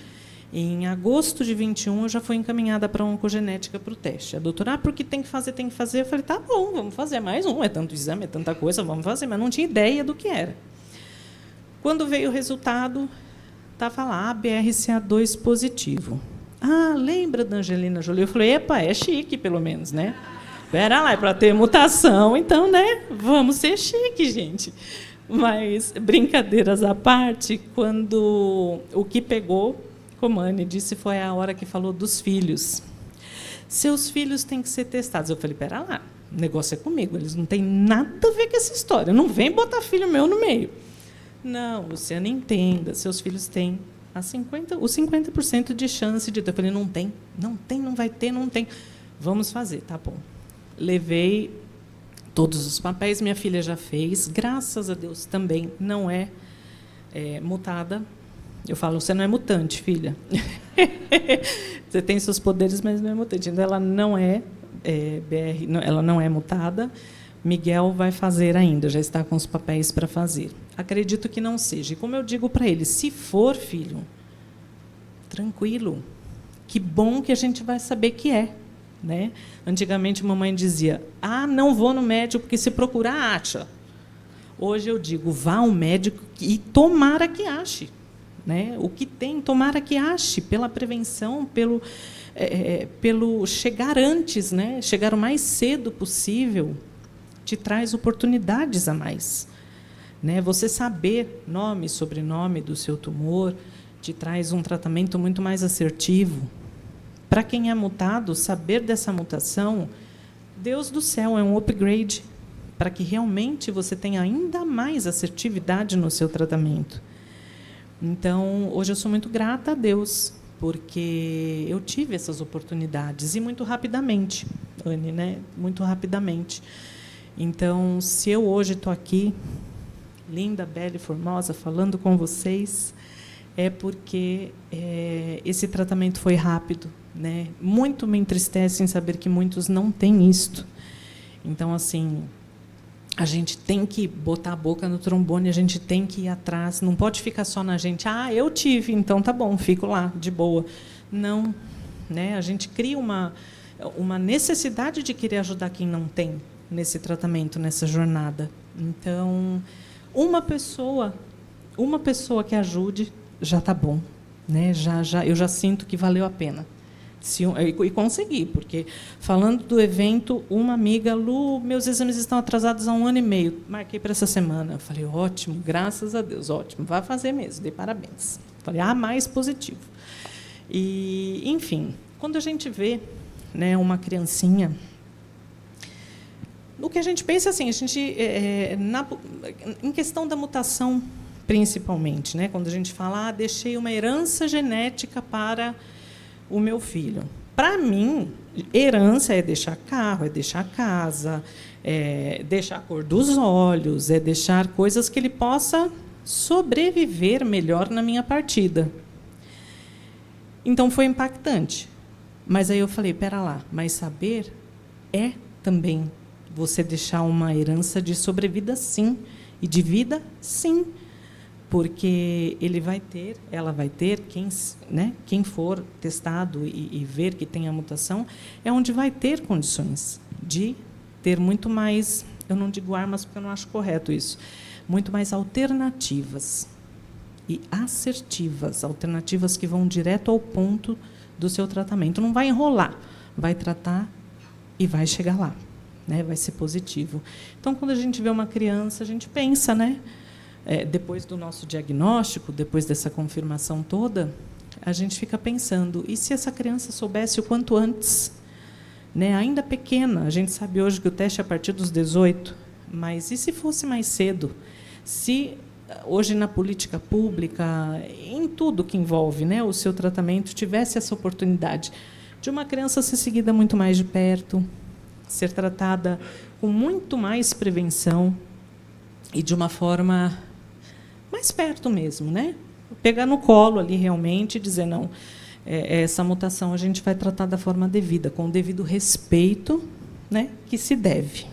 Em agosto de 21, eu já fui encaminhada para a oncogenética para o teste. A doutora, porque tem que fazer. Eu falei, tá bom, vamos fazer mais um. É tanto exame, é tanta coisa, vamos fazer. Mas não tinha ideia do que era. Quando veio o resultado, estava lá, BRCA2 positivo. Ah, lembra da Angelina Jolie? Eu falei, epa, é chique, pelo menos, né? Pera lá, é para ter mutação, então, né? Vamos ser chique, gente. Mas, brincadeiras à parte, quando o que pegou, como a Anny disse, foi a hora que falou dos filhos. Seus filhos têm que ser testados. Eu falei, pera lá, o negócio é comigo, eles não têm nada a ver com essa história. Não vem botar filho meu no meio. Não, Luciana, entenda, seus filhos têm os 50% de chance de ter. Eu falei, não tem, não vai ter, não tem. Vamos fazer, tá bom. Levei todos os papéis, minha filha já fez, graças a Deus também não é mutada. Eu falo, você não é mutante, filha. Você tem seus poderes, mas não é mutante. Então, ela não é ela não é mutada. Miguel vai fazer ainda, já está com os papéis para fazer. Acredito que não seja. E como eu digo para ele, se for, filho, tranquilo. Que bom que a gente vai saber que é. né? Antigamente, mamãe dizia: não vou no médico, porque se procurar, acha. Hoje eu digo: vá ao médico e tomara que ache. Né? O que tem, tomara que ache, pela prevenção, pelo chegar antes, né? Chegar o mais cedo possível, te traz oportunidades a mais. Né? Você saber nome e sobrenome do seu tumor te traz um tratamento muito mais assertivo. Para quem é mutado, saber dessa mutação, Deus do céu, é um upgrade para que realmente você tenha ainda mais assertividade no seu tratamento. Então, hoje eu sou muito grata a Deus, porque eu tive essas oportunidades, e muito rapidamente, Anne, né? Muito rapidamente. Então, se eu hoje estou aqui, linda, bela e formosa, falando com vocês, é porque esse tratamento foi rápido, né? Muito me entristece em saber que muitos não têm isto. Então, assim, a gente tem que botar a boca no trombone, a gente tem que ir atrás, não pode ficar só na gente. Eu tive, então tá bom, fico lá, de boa. Não, né? A gente cria uma necessidade de querer ajudar quem não tem nesse tratamento, nessa jornada. Então, uma pessoa que ajude, já está bom, né? Eu já sinto que valeu a pena. E consegui, porque, falando do evento, uma amiga: Lu, meus exames estão atrasados há 1 ano e meio, marquei para essa semana. Eu falei: ótimo, graças a Deus, ótimo, vai fazer mesmo, dei parabéns. Falei: mais positivo. E, enfim, quando a gente vê, né, uma criancinha, o que a gente pensa assim, em questão da mutação, principalmente, né, quando a gente fala: deixei uma herança genética para o meu filho. Para mim, herança é deixar carro, é deixar casa, é deixar a cor dos olhos, é deixar coisas que ele possa sobreviver melhor na minha partida. Então, foi impactante. Mas aí eu falei: espera lá, mas saber é também você deixar uma herança de sobrevida, sim, e de vida, sim. Porque ela vai ter, quem for testado e ver que tem a mutação, é onde vai ter condições de ter muito mais, eu não digo armas porque eu não acho correto isso, muito mais alternativas e assertivas, alternativas que vão direto ao ponto do seu tratamento. Não vai enrolar, vai tratar e vai chegar lá, né? Vai ser positivo. Então, quando a gente vê uma criança, a gente pensa, né? Depois do nosso diagnóstico, depois dessa confirmação toda, a gente fica pensando: e se essa criança soubesse o quanto antes? Né? Ainda pequena, a gente sabe hoje que o teste é a partir dos 18, mas e se fosse mais cedo? Se hoje, na política pública, em tudo que envolve, né, o seu tratamento, tivesse essa oportunidade de uma criança ser seguida muito mais de perto, ser tratada com muito mais prevenção e de uma forma mais perto mesmo, né? Pegar no colo ali realmente e dizer: não, essa mutação a gente vai tratar da forma devida, com o devido respeito, né, que se deve.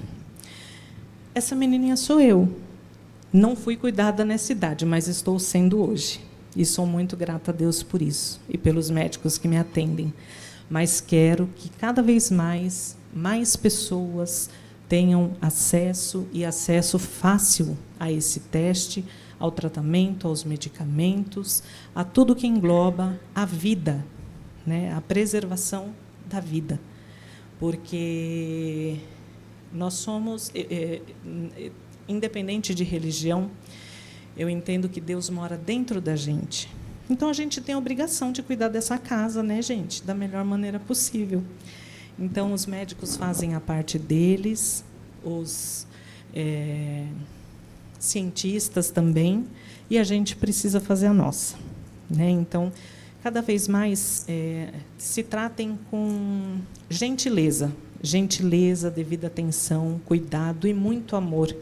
Essa menininha sou eu. Não fui cuidada nessa idade, mas estou sendo hoje. E sou muito grata a Deus por isso e pelos médicos que me atendem. Mas quero que cada vez mais pessoas tenham acesso, e acesso fácil, a esse teste, ao tratamento, aos medicamentos, a tudo que engloba a vida, né? A preservação da vida. Porque nós somos, independente de religião, eu entendo que Deus mora dentro da gente. Então, a gente tem a obrigação de cuidar dessa casa, né, gente, da melhor maneira possível. Então, os médicos fazem a parte deles, os cientistas também, e a gente precisa fazer a nossa, né? Então, cada vez mais se tratem com gentileza, devida atenção, cuidado e muito amor.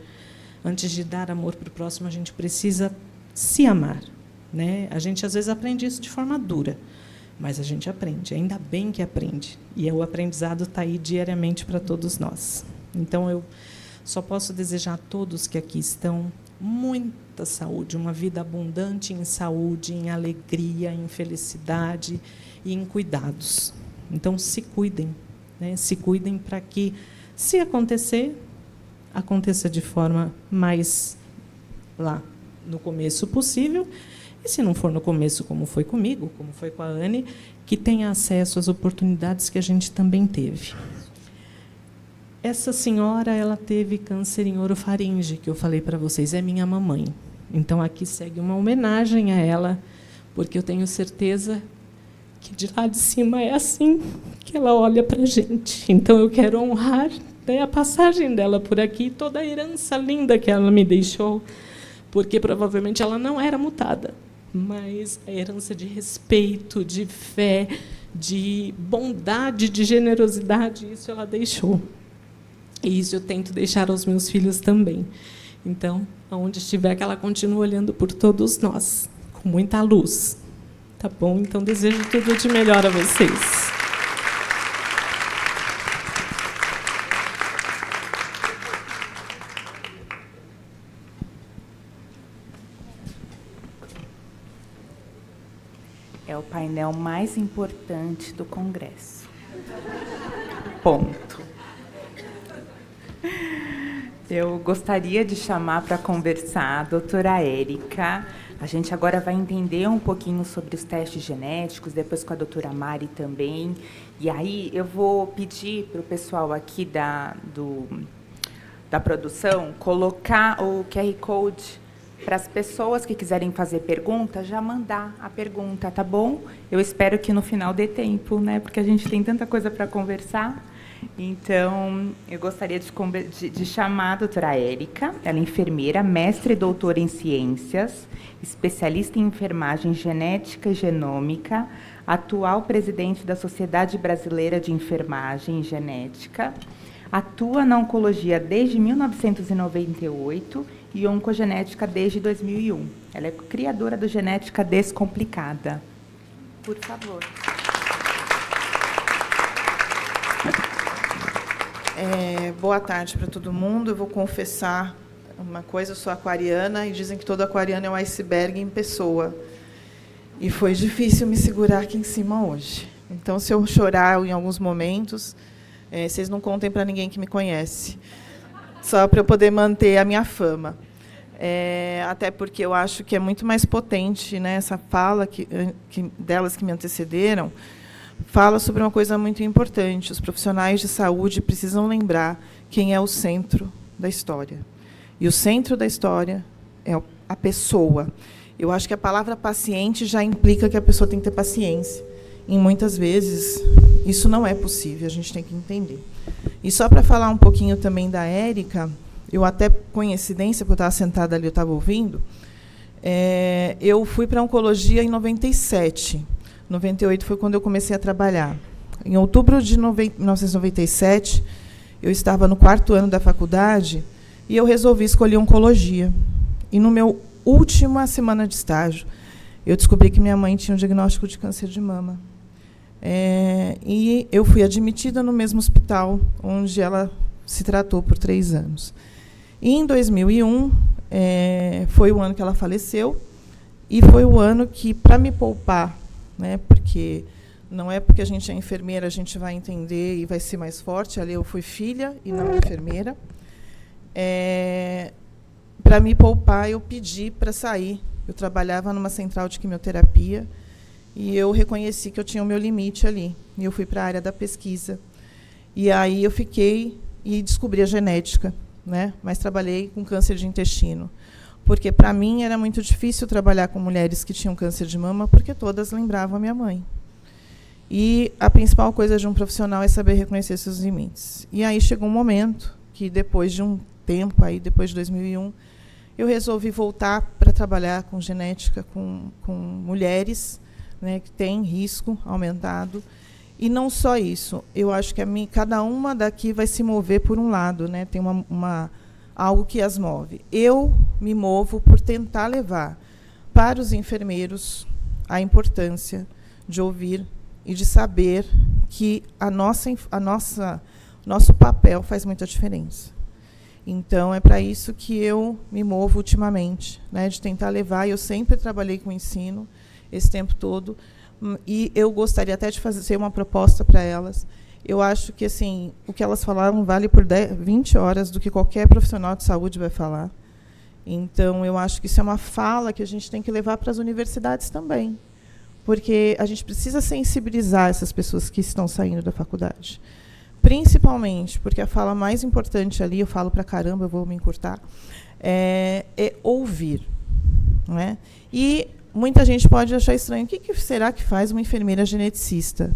Antes de dar amor para o próximo, a gente precisa se amar, né? A gente, às vezes, aprende isso de forma dura, mas a gente aprende, ainda bem que aprende. E o aprendizado está aí diariamente para todos nós. Então, eu só posso desejar a todos que aqui estão muita saúde, uma vida abundante em saúde, em alegria, em felicidade e em cuidados. Então, se cuidem, né? Se cuidem para que, se acontecer, aconteça de forma mais lá no começo possível, e se não for no começo, como foi comigo, como foi com a Anne, que tenha acesso às oportunidades que a gente também teve. Essa senhora, ela teve câncer em orofaringe, que eu falei para vocês, é minha mamãe. Então, aqui segue uma homenagem a ela, porque eu tenho certeza que de lá de cima é assim que ela olha para a gente. Então, eu quero honrar, né, a passagem dela por aqui, toda a herança linda que ela me deixou, porque provavelmente ela não era mutada, mas a herança de respeito, de fé, de bondade, de generosidade, isso ela deixou. E isso eu tento deixar aos meus filhos também. Então, aonde estiver, que ela continue olhando por todos nós, com muita luz. Tá bom? Então, desejo tudo de melhor a vocês. É o painel mais importante do Congresso. Ponto. Eu gostaria de chamar para conversar a doutora Érica. A gente agora vai entender um pouquinho sobre os testes genéticos, depois com a doutora Mari também. E aí eu vou pedir para o pessoal aqui da produção colocar o QR Code para as pessoas que quiserem fazer pergunta, já mandar a pergunta, tá bom? Eu espero que no final dê tempo, né? Porque a gente tem tanta coisa para conversar. Então, eu gostaria de chamar a doutora Érica. Ela é enfermeira, mestre e doutora em ciências, especialista em enfermagem genética e genômica, atual presidente da Sociedade Brasileira de Enfermagem e Genética, atua na oncologia desde 1998 e oncogenética desde 2001. Ela é criadora do Genética Descomplicada. Por favor. Boa tarde para todo mundo. Eu vou confessar uma coisa, eu sou aquariana e dizem que todo aquariano é um iceberg em pessoa. E foi difícil me segurar aqui em cima hoje. Então, se eu chorar em alguns momentos, vocês não contem para ninguém que me conhece, só para eu poder manter a minha fama. Até porque eu acho que é muito mais potente, né, essa fala delas que me antecederam, fala sobre uma coisa muito importante. Os profissionais de saúde precisam lembrar quem é o centro da história. E o centro da história é a pessoa. Eu acho que a palavra paciente já implica que a pessoa tem que ter paciência. E, muitas vezes, isso não é possível, a gente tem que entender. E só para falar um pouquinho também da Érica, eu até, coincidência, porque eu estava sentada ali, eu estava ouvindo, eu fui para a oncologia em 97. 98 foi quando eu comecei a trabalhar. Em outubro de 1997, eu estava no 4º ano da faculdade e eu resolvi escolher oncologia. E, no meu última semana de estágio, eu descobri que minha mãe tinha um diagnóstico de câncer de mama. E eu fui admitida no mesmo hospital onde ela se tratou por 3 anos. E, em 2001, foi o ano que ela faleceu, e foi o ano que, para me poupar, né, porque não é porque a gente é enfermeira a gente vai entender e vai ser mais forte. Ali eu fui filha e não enfermeira. Para me poupar, eu pedi para sair. Eu trabalhava numa central de quimioterapia e eu reconheci que eu tinha o meu limite ali. E eu fui para a área da pesquisa. E aí eu fiquei e descobri a genética, né? Mas trabalhei com câncer de intestino. Porque, para mim, era muito difícil trabalhar com mulheres que tinham câncer de mama, porque todas lembravam a minha mãe. E a principal coisa de um profissional é saber reconhecer seus limites. E aí chegou um momento que, depois de um tempo, aí, depois de 2001, eu resolvi voltar para trabalhar com genética, com mulheres, né, que têm risco aumentado. E não só isso, eu acho que cada uma daqui vai se mover por um lado, né, tem algo que as move. Eu me movo por tentar levar para os enfermeiros a importância de ouvir e de saber que nosso papel faz muita diferença. Então, é para isso que eu me movo ultimamente, né, de tentar levar. Eu sempre trabalhei com ensino esse tempo todo, e eu gostaria até de fazer uma proposta para elas. eu acho que assim, o que elas falaram vale por 20 horas do que qualquer profissional de saúde vai falar. Então, eu acho que isso é uma fala que a gente tem que levar para as universidades também, porque a gente precisa sensibilizar essas pessoas que estão saindo da faculdade. Principalmente porque a fala mais importante ali, eu falo para caramba, eu vou me encurtar, é ouvir. Não é? E muita gente pode achar estranho. O que será que faz uma enfermeira geneticista?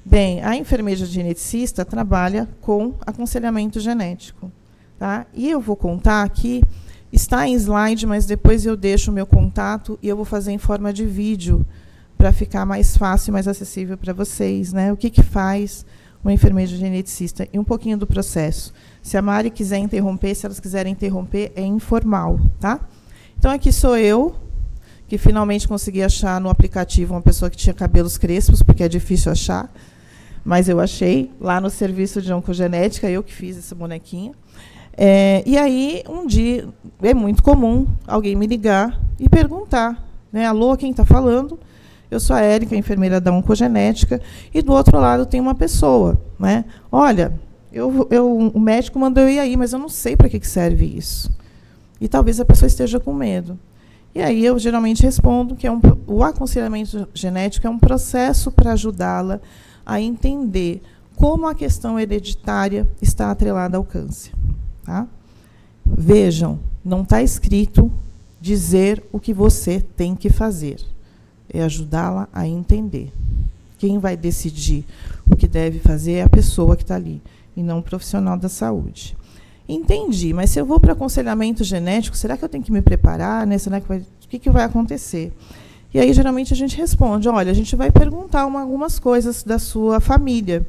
Bem, a enfermeira geneticista trabalha com aconselhamento genético. Tá? E eu vou contar aqui, está em slide, mas depois eu deixo o meu contato e eu vou fazer em forma de vídeo para ficar mais fácil e mais acessível para vocês. Né? O que faz uma enfermeira geneticista e um pouquinho do processo. Se a Mari quiser interromper, se elas quiserem interromper, é informal. Tá? Então, aqui sou eu, que finalmente consegui achar no aplicativo uma pessoa que tinha cabelos crespos, porque é difícil achar, mas eu achei lá no serviço de oncogenética, eu que fiz essa bonequinha. E aí, um dia, é muito comum alguém me ligar e perguntar, né, alô, quem está falando? Eu sou a Érica, enfermeira da oncogenética, e do outro lado tem uma pessoa. Né? Olha, o médico mandou eu ir aí, mas eu não sei para que serve isso. E talvez a pessoa esteja com medo. E aí eu geralmente respondo que o aconselhamento genético é um processo para ajudá-la a entender como a questão hereditária está atrelada ao câncer. Tá? Vejam, não está escrito dizer o que você tem que fazer. É ajudá-la a entender. Quem vai decidir o que deve fazer é a pessoa que está ali, e não o profissional da saúde. Entendi, mas se eu vou para aconselhamento genético, será que eu tenho que me preparar? Né? Será que o que vai acontecer? E aí, geralmente, a gente responde, olha, a gente vai perguntar algumas coisas da sua família.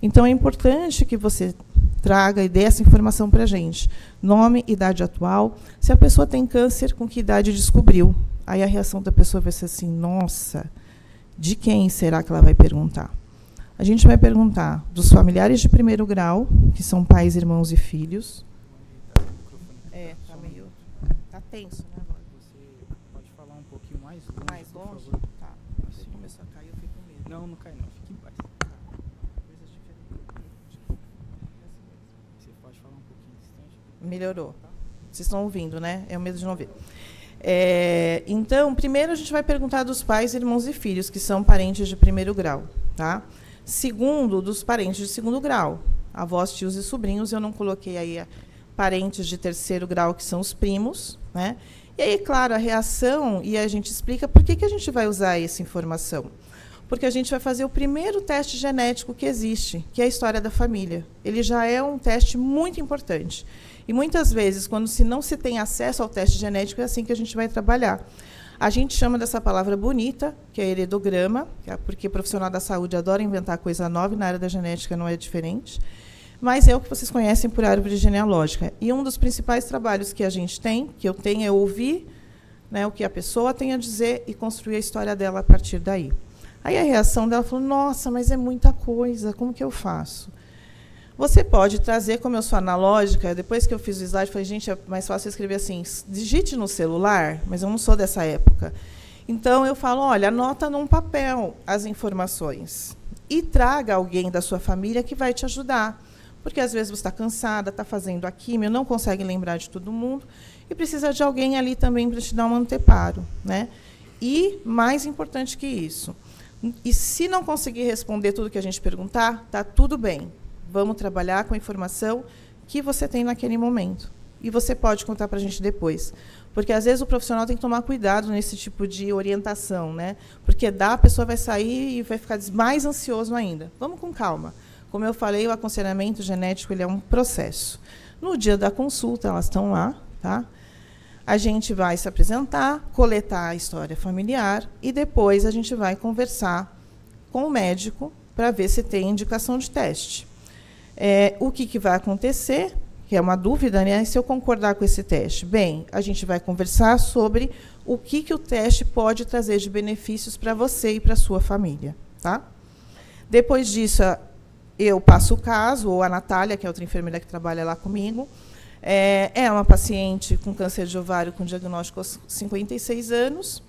Então, é importante que você traga e dê essa informação para a gente. Nome, idade atual, se a pessoa tem câncer, com que idade descobriu. Aí a reação da pessoa vai ser assim, nossa, de quem será que ela vai perguntar? A gente vai perguntar dos familiares de primeiro grau, que são pais, irmãos e filhos. Está meio... Está tenso, né, agora? Você pode falar um pouquinho mais longe, Mais longe? por favor? Tá. Se começar a cair, eu fico com medo. Não, não cai não. Fique em paz. Coisas diferentes. Você pode falar um pouquinho distante? Melhorou. Vocês estão ouvindo, né? É o medo de não ouvir. Então, primeiro a gente vai perguntar dos pais, irmãos e filhos, que são parentes de primeiro grau. Tá? Segundo, dos parentes de segundo grau. Avós, tios e sobrinhos. Eu não coloquei aí parentes de terceiro grau, que são os primos. Né? E aí, claro, a reação, e a gente explica por que a gente vai usar essa informação. Porque a gente vai fazer o primeiro teste genético que existe, que é a história da família. Ele já é um teste muito importante. E muitas vezes, quando não se tem acesso ao teste genético, é assim que a gente vai trabalhar. A gente chama dessa palavra bonita, que é heredograma, porque o profissional da saúde adora inventar coisa nova, e na área da genética não é diferente. Mas é o que vocês conhecem por árvore genealógica. E um dos principais trabalhos que a gente tem, que eu tenho, é ouvir, né, o que a pessoa tem a dizer e construir a história dela a partir daí. Aí a reação dela falou, nossa, mas é muita coisa, como que eu faço? Você pode trazer, como eu sou analógica, depois que eu fiz o slide, falei, gente, é mais fácil escrever assim, digite no celular, mas eu não sou dessa época. Então, eu falo, olha, anota num papel as informações e traga alguém da sua família que vai te ajudar. Porque, às vezes, você está cansada, está fazendo a químio, não consegue lembrar de todo mundo e precisa de alguém ali também para te dar um anteparo. Né? E, mais importante que isso, e se não conseguir responder tudo que a gente perguntar, está tudo bem. Vamos trabalhar com a informação que você tem naquele momento. E você pode contar para a gente depois. Porque, às vezes, o profissional tem que tomar cuidado nesse tipo de orientação. Né? Porque a pessoa vai sair e vai ficar mais ansioso ainda. Vamos com calma. Como eu falei, o aconselhamento genético ele é um processo. No dia da consulta, elas estão lá. Tá? A gente vai se apresentar, coletar a história familiar e depois a gente vai conversar com o médico para ver se tem indicação de teste. O que vai acontecer, que é uma dúvida, né? Se eu concordar com esse teste. Bem, a gente vai conversar sobre o que o teste pode trazer de benefícios para você e para a sua família. Tá? Depois disso, eu passo o caso, ou a Natália, que é outra enfermeira que trabalha lá comigo, é uma paciente com câncer de ovário com diagnóstico aos 56 anos,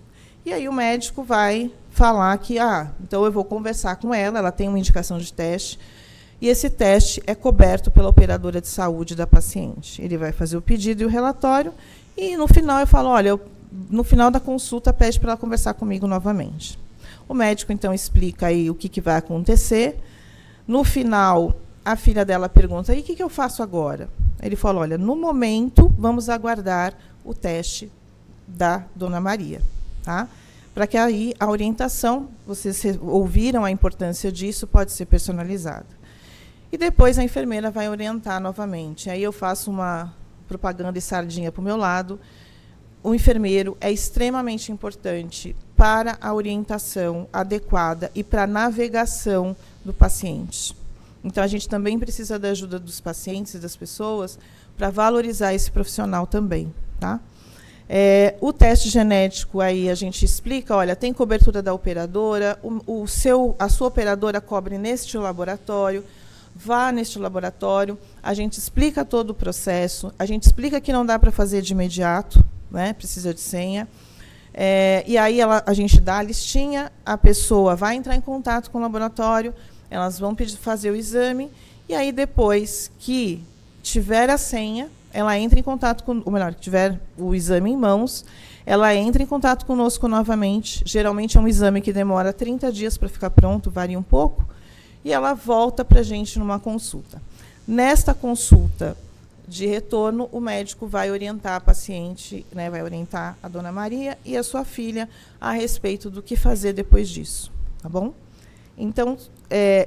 e aí o médico vai falar que, então eu vou conversar com ela, ela tem uma indicação de teste, e esse teste é coberto pela operadora de saúde da paciente. Ele vai fazer o pedido e o relatório, e no final eu falo, olha, no final da consulta pede para ela conversar comigo novamente. O médico, então, explica aí o que vai acontecer. No final, a filha dela pergunta, e o que eu faço agora? Ele falou, olha, no momento, vamos aguardar o teste da Dona Maria, tá? Para que aí a orientação, vocês ouviram a importância disso, pode ser personalizada. E depois a enfermeira vai orientar novamente. Aí eu faço uma propaganda e sardinha para o meu lado. O enfermeiro é extremamente importante para a orientação adequada e para a navegação do paciente. Então, a gente também precisa da ajuda dos pacientes e das pessoas para valorizar esse profissional também, tá? O teste genético, aí a gente explica, olha, tem cobertura da operadora, a sua operadora cobre neste laboratório, vá neste laboratório, a gente explica todo o processo, a gente explica que não dá para fazer de imediato, né, precisa de senha. E aí a gente dá a listinha, a pessoa vai entrar em contato com o laboratório, elas vão fazer o exame, e aí depois que tiver a senha, ela entra em contato com, ou melhor, que tiver o exame em mãos, ela entra em contato conosco novamente. Geralmente é um exame que demora 30 dias para ficar pronto, varia um pouco, e ela volta para a gente numa consulta. Nesta consulta de retorno, o médico vai orientar a paciente, né, vai orientar a Dona Maria e a sua filha a respeito do que fazer depois disso, tá bom? Então,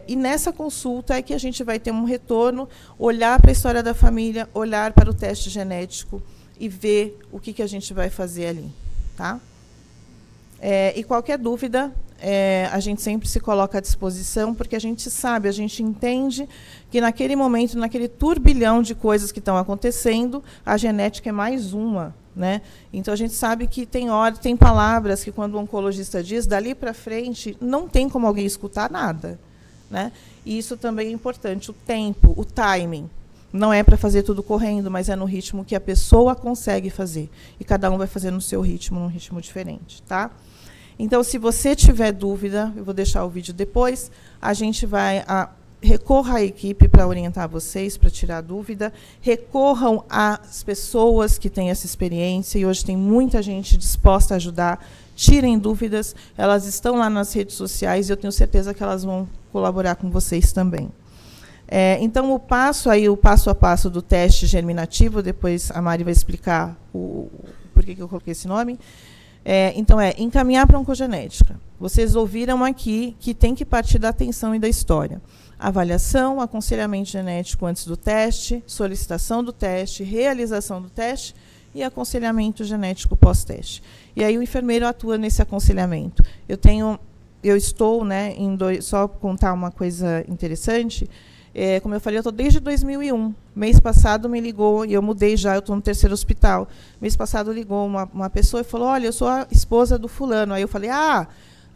e nessa consulta é que a gente vai ter um retorno, olhar para a história da família, olhar para o teste genético e ver o que a gente vai fazer ali, tá? E qualquer dúvida, a gente sempre se coloca à disposição, porque a gente sabe, a gente entende que naquele momento, naquele turbilhão de coisas que estão acontecendo, a genética é mais uma, né? Então, a gente sabe que tem palavras que, quando o oncologista diz, dali para frente, não tem como alguém escutar nada, né? E isso também é importante, o tempo, o timing. Não é para fazer tudo correndo, mas é no ritmo que a pessoa consegue fazer. E cada um vai fazer no seu ritmo, num ritmo diferente, tá? Então, se você tiver dúvida, eu vou deixar o vídeo depois, a gente vai... recorra à equipe para orientar vocês, para tirar dúvida. Recorram às pessoas que têm essa experiência, e hoje tem muita gente disposta a ajudar. Tirem dúvidas, elas estão lá nas redes sociais, e eu tenho certeza que elas vão colaborar com vocês também. Então, o passo a passo do teste germinativo, depois a Mari vai explicar por que eu coloquei esse nome. Então, encaminhar para a oncogenética. Vocês ouviram aqui que tem que partir da atenção e da história. Avaliação, aconselhamento genético antes do teste, solicitação do teste, realização do teste e aconselhamento genético pós-teste. E aí o enfermeiro atua nesse aconselhamento. Eu estou, né, só contar uma coisa interessante, como eu falei, eu estou desde 2001. Mês passado me ligou, e eu mudei já, eu estou no 3º hospital. Mês passado ligou uma pessoa e falou, olha, eu sou a esposa do fulano. Aí eu falei, a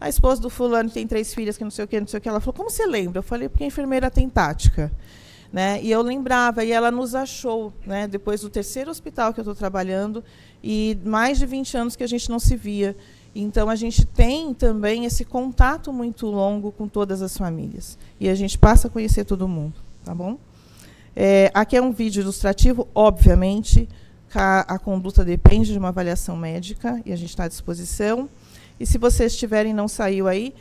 esposa do fulano tem 3 filhas, que não sei o quê, não sei o quê. Ela falou, como você lembra? Eu falei, porque a enfermeira tem tática. Né? E eu lembrava, e ela nos achou, né, depois do 3º hospital que eu estou trabalhando, e mais de 20 anos que a gente não se via. Então, a gente tem também esse contato muito longo com todas as famílias. E a gente passa a conhecer todo mundo, tá bom? Aqui é um vídeo ilustrativo, obviamente, a conduta depende de uma avaliação médica, e a gente está à disposição. E se vocês tiverem, não saiu aí,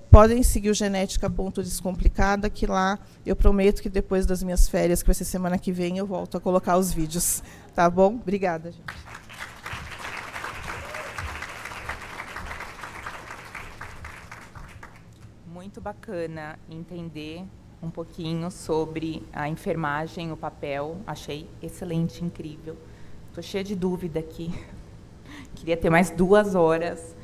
podem seguir o Genética.Descomplicada, que lá eu prometo que depois das minhas férias, que vai ser semana que vem, eu volto a colocar os vídeos. Tá bom? Obrigada, gente. Muito bacana entender um pouquinho sobre a enfermagem, o papel. Achei excelente, incrível. Estou cheia de dúvida aqui. Queria ter mais 2 horas.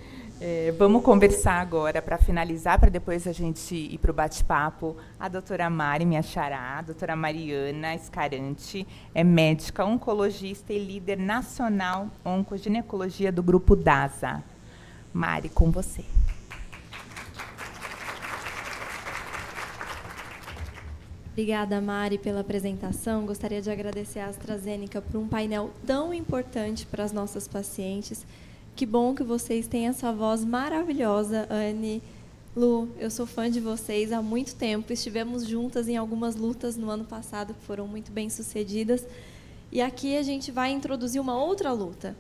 Vamos conversar agora, para finalizar, para depois a gente ir para o bate-papo. A doutora Mari, minha xará, a doutora Mariana Escarante, é médica, oncologista e líder nacional oncoginecologia do Grupo DASA. Mari, com você. Obrigada, Mari, pela apresentação. Gostaria de agradecer à AstraZeneca por um painel tão importante para as nossas pacientes. Que bom que vocês têm essa voz maravilhosa, Anne, Lu, eu sou fã de vocês há muito tempo. Estivemos juntas em algumas lutas no ano passado que foram muito bem sucedidas. E aqui a gente vai introduzir uma outra luta,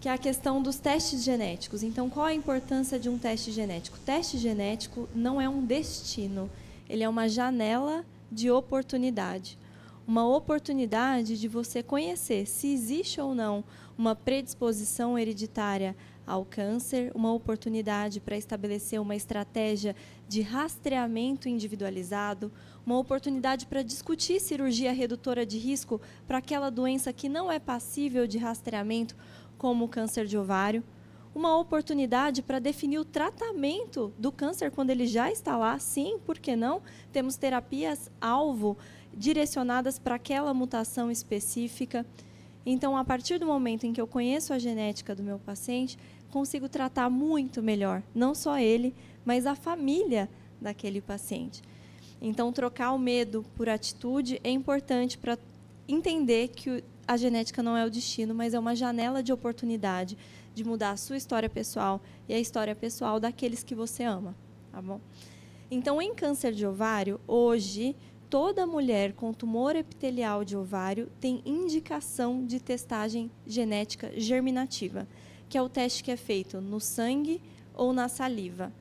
que é a questão dos testes genéticos. Então, qual a importância de um teste genético? O teste genético não é um destino, ele é uma janela de oportunidade. Uma oportunidade de você conhecer se existe ou não uma predisposição hereditária ao câncer, uma oportunidade para estabelecer uma estratégia de rastreamento individualizado, uma oportunidade para discutir cirurgia redutora de risco para aquela doença que não é passível de rastreamento, como o câncer de ovário, uma oportunidade para definir o tratamento do câncer quando ele já está lá. Sim, por que não? Temos terapias-alvo direcionadas para aquela mutação específica. Então, a partir do momento em que eu conheço a genética do meu paciente, consigo tratar muito melhor, não só ele, mas a família daquele paciente. Então, trocar o medo por atitude é importante para entender que a genética não é o destino, mas é uma janela de oportunidade de mudar a sua história pessoal e a história pessoal daqueles que você ama, tá bom? Então, em câncer de ovário, hoje, toda mulher com tumor epitelial de ovário tem indicação de testagem genética germinativa, que é o teste que é feito no sangue ou na saliva.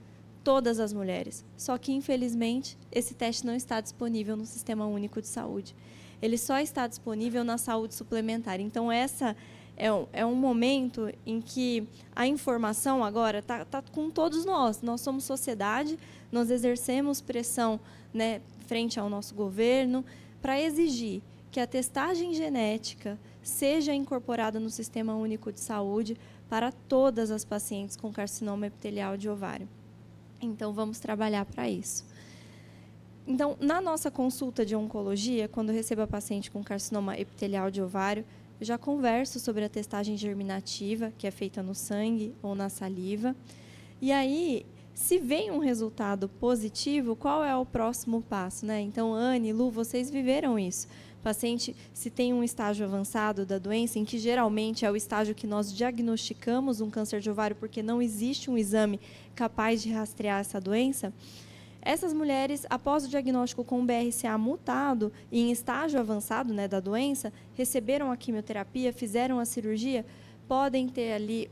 Todas as mulheres. Só que, infelizmente, esse teste não está disponível no Sistema Único de Saúde. Ele só está disponível na saúde suplementar. Então, essa é um momento em que a informação agora está com todos nós. Nós somos sociedade, nós exercemos pressão, né, frente ao nosso governo para exigir que a testagem genética seja incorporada no Sistema Único de Saúde para todas as pacientes com carcinoma epitelial de ovário. Então, vamos trabalhar para isso. Então, na nossa consulta de oncologia, quando eu recebo a paciente com carcinoma epitelial de ovário, eu já converso sobre a testagem germinativa, que é feita no sangue ou na saliva. E aí, se vem um resultado positivo, qual é o próximo passo, né? Então, Anne, Lu, vocês viveram isso. O paciente, se tem um estágio avançado da doença, em que geralmente é o estágio que nós diagnosticamos um câncer de ovário, porque não existe um exame capaz de rastrear essa doença, essas mulheres, após o diagnóstico com BRCA mutado e em estágio avançado, né, da doença, receberam a quimioterapia, fizeram a cirurgia, podem ter ali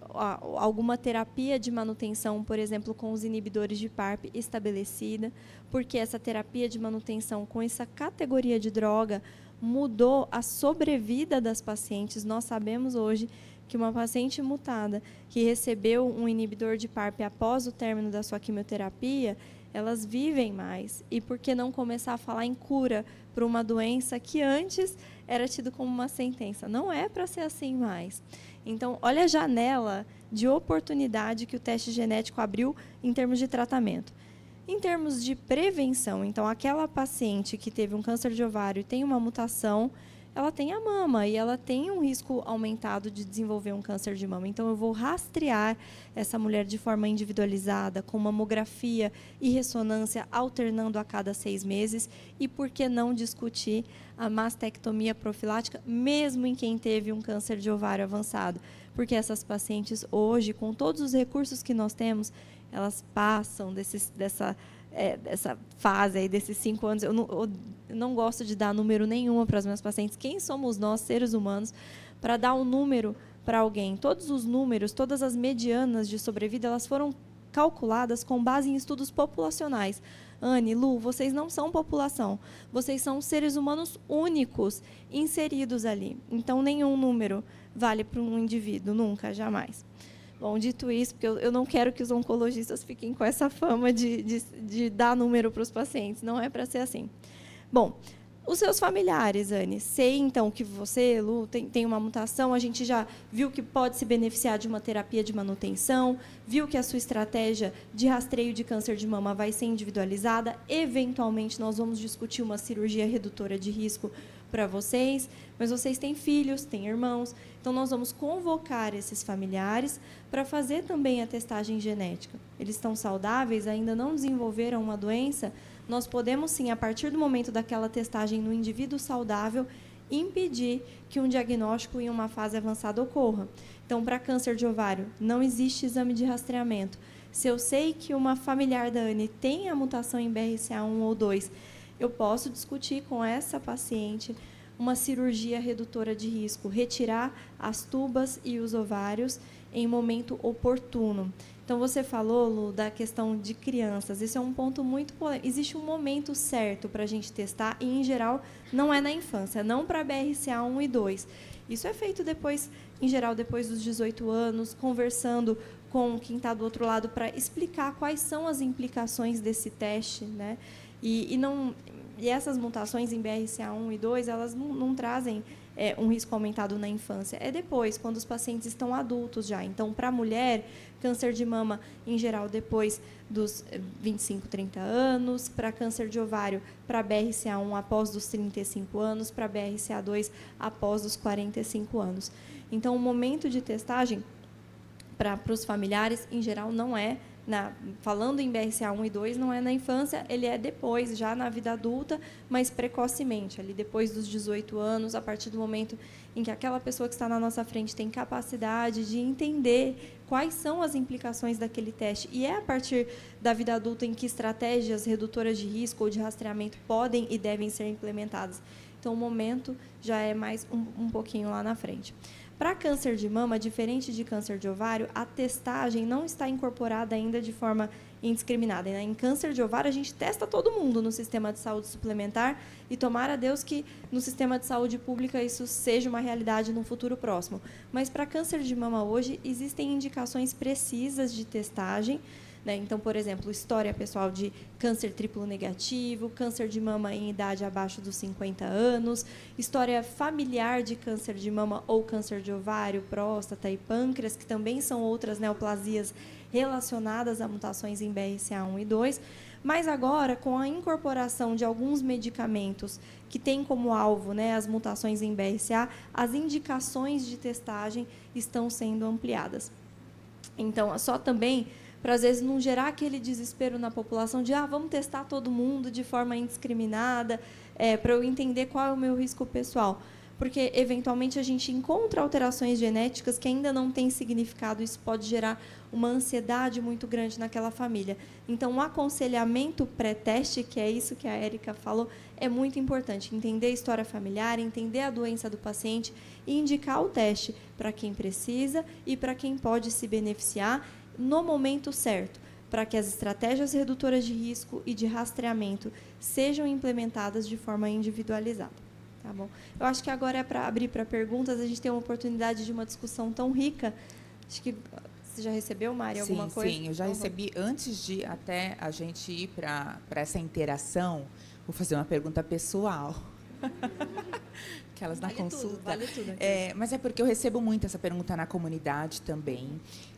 alguma terapia de manutenção, por exemplo, com os inibidores de PARP estabelecida, porque essa terapia de manutenção com essa categoria de droga mudou a sobrevida das pacientes. Nós sabemos hoje que uma paciente mutada que recebeu um inibidor de PARP após o término da sua quimioterapia, elas vivem mais. E por que não começar a falar em cura para uma doença que antes era tido como uma sentença? Não é para ser assim mais. Então, olha a janela de oportunidade que o teste genético abriu em termos de tratamento. Em termos de prevenção, então, aquela paciente que teve um câncer de ovário e tem uma mutação, ela tem a mama e ela tem um risco aumentado de desenvolver um câncer de mama. Então, eu vou rastrear essa mulher de forma individualizada, com mamografia e ressonância, alternando a cada 6 meses. E por que não discutir a mastectomia profilática, mesmo em quem teve um câncer de ovário avançado? Porque essas pacientes hoje, com todos os recursos que nós temos, elas passam dessa fase aí, desses 5 anos. Eu não gosto de dar número nenhuma para as minhas pacientes. Quem somos nós, seres humanos, para dar um número para alguém? Todos os números, todas as medianas de sobrevida, elas foram calculadas com base em estudos populacionais. Anne, Lu, vocês não são população. Vocês são seres humanos únicos inseridos ali. Então, nenhum número vale para um indivíduo, nunca, jamais. Bom, dito isso, porque eu não quero que os oncologistas fiquem com essa fama de dar número para os pacientes. Não é para ser assim. Bom, os seus familiares, Anne, sei então que você, Lu, tem uma mutação, a gente já viu que pode se beneficiar de uma terapia de manutenção, viu que a sua estratégia de rastreio de câncer de mama vai ser individualizada, eventualmente nós vamos discutir uma cirurgia redutora de risco para vocês, mas vocês têm filhos, têm irmãos, então nós vamos convocar esses familiares para fazer também a testagem genética. Eles estão saudáveis, ainda não desenvolveram uma doença, nós podemos sim, a partir do momento daquela testagem no indivíduo saudável, impedir que um diagnóstico em uma fase avançada ocorra. Então, para câncer de ovário, não existe exame de rastreamento. Se eu sei que uma familiar da Anne tem a mutação em BRCA1 ou 2, eu posso discutir com essa paciente uma cirurgia redutora de risco, retirar as tubas e os ovários em momento oportuno. Então, você falou, Lu, da questão de crianças. Esse é um ponto muito polêmico. Existe um momento certo para a gente testar e, em geral, não é na infância, não para BRCA1 e 2. Isso é feito depois, em geral, depois dos 18 anos, conversando com quem está do outro lado para explicar quais são as implicações desse teste, né? E essas mutações em BRCA1 e 2, elas não trazem um risco aumentado na infância. É depois, quando os pacientes estão adultos já. Então, para a mulher, câncer de mama, em geral, depois dos 25, 30 anos. Para câncer de ovário, para BRCA1, após dos 35 anos. Para BRCA2, após dos 45 anos. Então, o momento de testagem para os familiares, em geral, não é falando em BRCA1 e 2, não é na infância, ele é depois, já na vida adulta, mas precocemente, ali depois dos 18 anos, a partir do momento em que aquela pessoa que está na nossa frente tem capacidade de entender quais são as implicações daquele teste. E é a partir da vida adulta em que estratégias redutoras de risco ou de rastreamento podem e devem ser implementadas. Então, o momento já é mais um pouquinho lá na frente. Para câncer de mama, diferente de câncer de ovário, a testagem não está incorporada ainda de forma indiscriminada. Em câncer de ovário, a gente testa todo mundo no sistema de saúde suplementar e tomara a Deus que no sistema de saúde pública isso seja uma realidade no futuro próximo. Mas para câncer de mama hoje, existem indicações precisas de testagem, né? Então, por exemplo, história pessoal de câncer triplo negativo, câncer de mama em idade abaixo dos 50 anos, história familiar de câncer de mama ou câncer de ovário, próstata e pâncreas, que também são outras neoplasias relacionadas a mutações em BRCA1 e 2, mas agora, com a incorporação de alguns medicamentos que têm como alvo, né, as mutações em BRCA, as indicações de testagem estão sendo ampliadas. Então, só também para, às vezes, não gerar aquele desespero na população de vamos testar todo mundo de forma indiscriminada, para eu entender qual é o meu risco pessoal. Porque, eventualmente, a gente encontra alterações genéticas que ainda não têm significado. Isso pode gerar uma ansiedade muito grande naquela família. Então, o aconselhamento pré-teste, que é isso que a Érica falou, é muito importante. Entender a história familiar, entender a doença do paciente e indicar o teste para quem precisa e para quem pode se beneficiar no momento certo, para que as estratégias redutoras de risco e de rastreamento sejam implementadas de forma individualizada. Tá bom? Eu acho que agora é para abrir para perguntas. A gente tem uma oportunidade de uma discussão tão rica. Acho que você já recebeu, Mari, alguma coisa? Sim, eu já recebi. Antes de até a gente ir para essa interação, vou fazer uma pergunta pessoal. Aquelas na consulta. Vale tudo mas é porque eu recebo muito essa pergunta na comunidade também.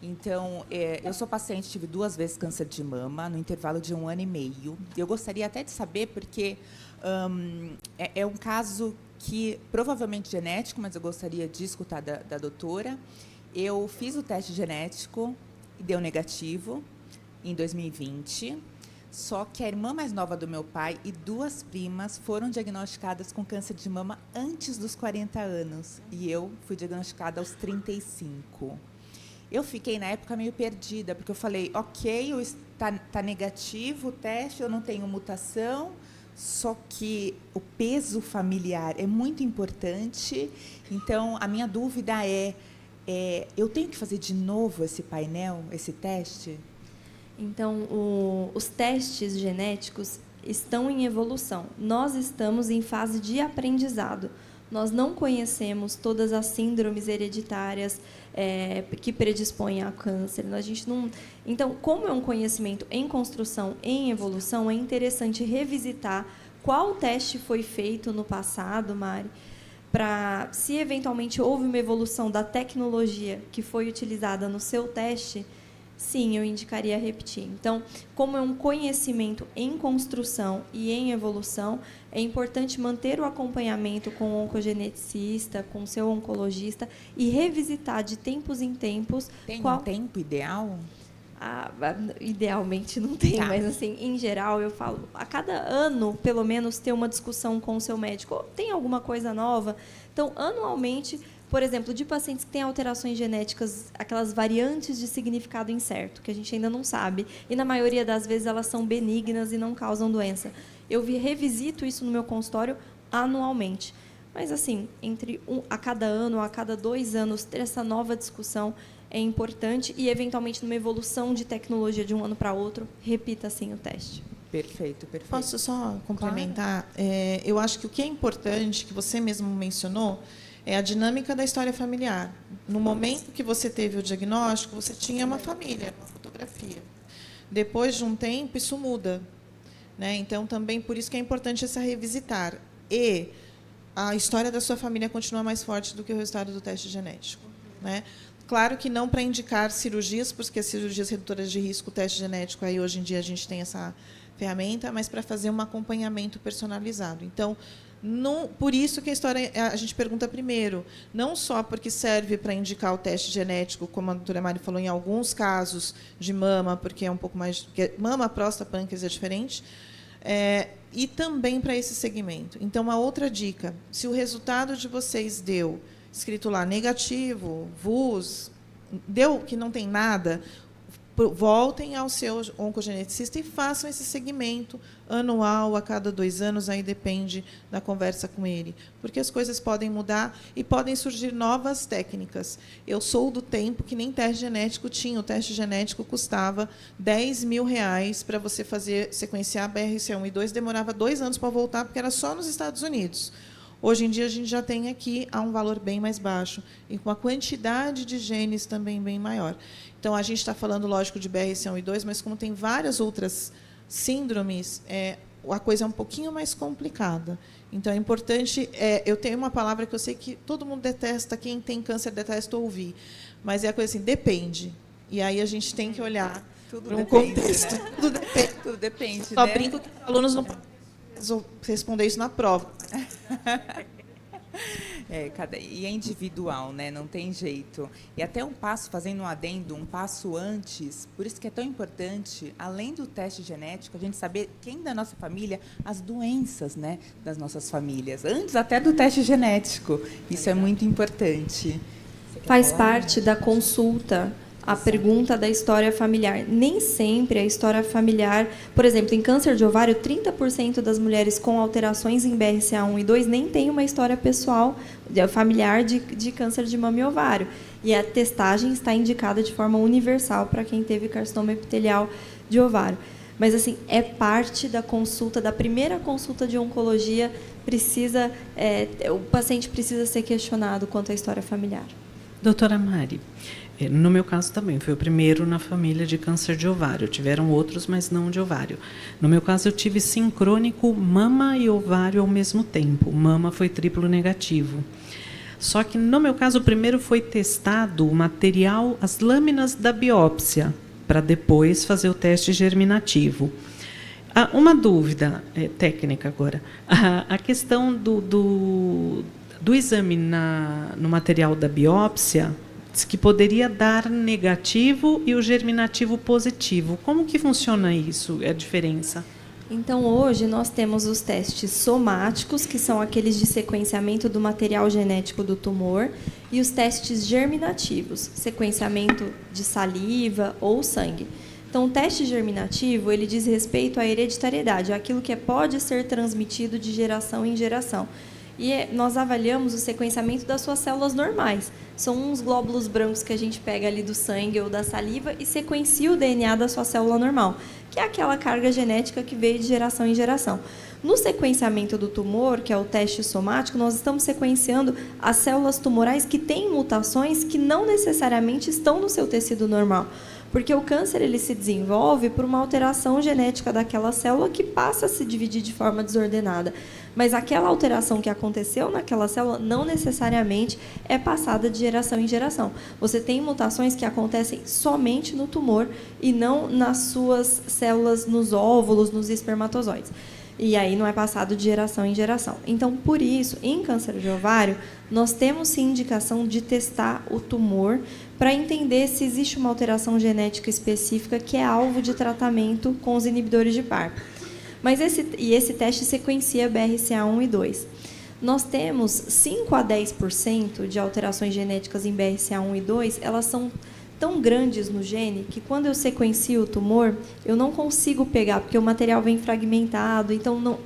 Então, eu sou paciente, tive 2 vezes câncer de mama, no intervalo de 1 ano e meio. Eu gostaria até de saber, porque é um caso que provavelmente genético, mas eu gostaria de escutar da doutora. Eu fiz o teste genético e deu negativo em 2020. Só que a irmã mais nova do meu pai e 2 primas foram diagnosticadas com câncer de mama antes dos 40 anos. E eu fui diagnosticada aos 35. Eu fiquei, na época, meio perdida, porque eu falei, ok, tá negativo o teste, eu não tenho mutação, só que o peso familiar é muito importante. Então, a minha dúvida eu tenho que fazer de novo esse painel, esse teste? Então, os testes genéticos estão em evolução. Nós estamos em fase de aprendizado. Nós não conhecemos todas as síndromes hereditárias que predispõem a câncer. A gente não. Então, como é um conhecimento em construção, em evolução, é interessante revisitar qual teste foi feito no passado, Mari, para, se eventualmente houve uma evolução da tecnologia que foi utilizada no seu teste, sim, eu indicaria repetir. Então, como é um conhecimento em construção e em evolução, é importante manter o acompanhamento com o oncogeneticista, com o seu oncologista e revisitar de tempos em tempos. Tem um tempo ideal? Idealmente não tem, Tá. Mas, assim, em geral, eu falo, a cada ano, pelo menos, ter uma discussão com o seu médico. Tem alguma coisa nova? Então, anualmente, por exemplo, de pacientes que têm alterações genéticas, aquelas variantes de significado incerto, que a gente ainda não sabe, e na maioria das vezes elas são benignas e não causam doença. Eu revisito isso no meu consultório anualmente. Mas, assim, a cada ano ou a cada 2 anos, ter essa nova discussão é importante e, eventualmente, numa evolução de tecnologia de um ano para outro, repita, assim, o teste. Perfeito, perfeito. Posso só complementar? Eu acho que o que é importante, que você mesmo mencionou, é a dinâmica da história familiar. No momento que você teve o diagnóstico, você tinha uma família, uma fotografia. Depois de um tempo, isso muda, né? Então, também, por isso que é importante essa revisitar. E a história da sua família continua mais forte do que o resultado do teste genético, né? Claro que não para indicar cirurgias, porque as cirurgias redutoras de risco, o teste genético, aí hoje em dia a gente tem essa ferramenta, mas para fazer um acompanhamento personalizado. Então, por isso que a gente pergunta primeiro, não só porque serve para indicar o teste genético, como a doutora Mari falou, em alguns casos de mama, porque é um pouco mais... Mama, próstata, pâncreas é diferente, e também para esse segmento. Então, uma outra dica, se o resultado de vocês deu, escrito lá, negativo, VUS, deu que não tem nada, voltem ao seu oncogeneticista e façam esse segmento anual, a cada 2 anos, aí depende da conversa com ele. Porque as coisas podem mudar e podem surgir novas técnicas. Eu sou do tempo que nem teste genético tinha. O teste genético custava R$10.000 para você sequenciar BRCA1 e 2, demorava 2 anos para voltar, porque era só nos Estados Unidos. Hoje em dia, a gente já tem aqui a um valor bem mais baixo e com a quantidade de genes também bem maior. Então, a gente está falando, lógico, de BRCA1 e 2, mas como tem várias outras síndromes, a coisa é um pouquinho mais complicada. Então, é importante... eu tenho uma palavra que eu sei que todo mundo detesta, quem tem câncer detesta ouvir, mas é a coisa assim, depende. E aí a gente tem que olhar para um contexto. Né? Tudo depende. Tudo depende, Só né? brinco que os alunos não podem responder isso na prova. E é individual, né? Não tem jeito. E até um passo, fazendo um adendo, um passo antes, por isso que é tão importante, além do teste genético, a gente saber quem da nossa família, as doenças, né, das nossas famílias, antes até do teste genético. Isso é muito importante. Faz parte da consulta a pergunta da história familiar. Nem sempre a história familiar... Por exemplo, em câncer de ovário, 30% das mulheres com alterações em BRCA1 e 2 nem tem uma história pessoal familiar de câncer de mama e ovário. E a testagem está indicada de forma universal para quem teve carcinoma epitelial de ovário. Mas, assim, é parte da consulta, da primeira consulta de oncologia, o paciente precisa ser questionado quanto à história familiar. Doutora Mari, no meu caso também, foi o primeiro na família de câncer de ovário. Tiveram outros, mas não de ovário. No meu caso, eu tive sincrônico mama e ovário ao mesmo tempo. Mama foi triplo negativo. Só que, no meu caso, primeiro foi testado o material, as lâminas da biópsia, para depois fazer o teste germinativo. Uma dúvida técnica agora. A questão do exame no material da biópsia, que poderia dar negativo e o germinativo positivo. Como que funciona isso, a diferença? Então, hoje, nós temos os testes somáticos, que são aqueles de sequenciamento do material genético do tumor, e os testes germinativos, sequenciamento de saliva ou sangue. Então, o teste germinativo, ele diz respeito à hereditariedade, aquilo que pode ser transmitido de geração em geração. E nós avaliamos o sequenciamento das suas células normais. São uns glóbulos brancos que a gente pega ali do sangue ou da saliva e sequencia o DNA da sua célula normal, que é aquela carga genética que veio de geração em geração. No sequenciamento do tumor, que é o teste somático, nós estamos sequenciando as células tumorais que têm mutações que não necessariamente estão no seu tecido normal. Porque o câncer ele se desenvolve por uma alteração genética daquela célula que passa a se dividir de forma desordenada. Mas aquela alteração que aconteceu naquela célula não necessariamente é passada de geração em geração. Você tem mutações que acontecem somente no tumor e não nas suas células, nos óvulos, nos espermatozoides. E aí não é passado de geração em geração. Então, por isso, em câncer de ovário, nós temos sim indicação de testar o tumor para entender se existe uma alteração genética específica que é alvo de tratamento com os inibidores de PARP. Mas esse teste sequencia BRCA1 e 2. nós temos 5 a 10% de alterações genéticas em BRCA1 e 2, elas são tão grandes no gene que quando eu sequencio o tumor, eu não consigo pegar, porque o material vem fragmentado, então não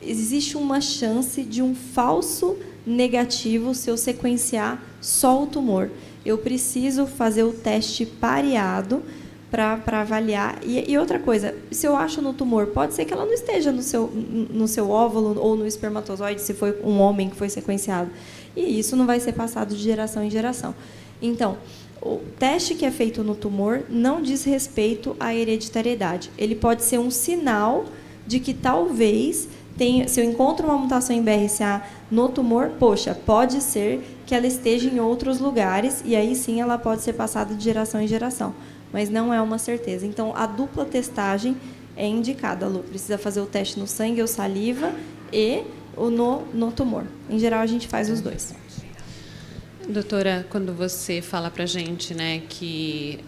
existe uma chance de um falso negativo se eu sequenciar só o tumor. Eu preciso fazer o teste pareado para avaliar. E outra coisa, se eu acho no tumor, pode ser que ela não esteja no seu óvulo ou no espermatozoide, se foi um homem que foi sequenciado. E isso não vai ser passado de geração em geração. Então, o teste que é feito no tumor não diz respeito à hereditariedade. Ele pode ser um sinal de que talvez, se eu encontro uma mutação em BRCA no tumor, poxa, pode ser que ela esteja em outros lugares, e aí sim ela pode ser passada de geração em geração. Mas não é uma certeza. Então, a dupla testagem é indicada, Lu. Precisa fazer o teste no sangue ou saliva e no tumor. Em geral, a gente faz os dois. Doutora, quando você fala para a gente, né, que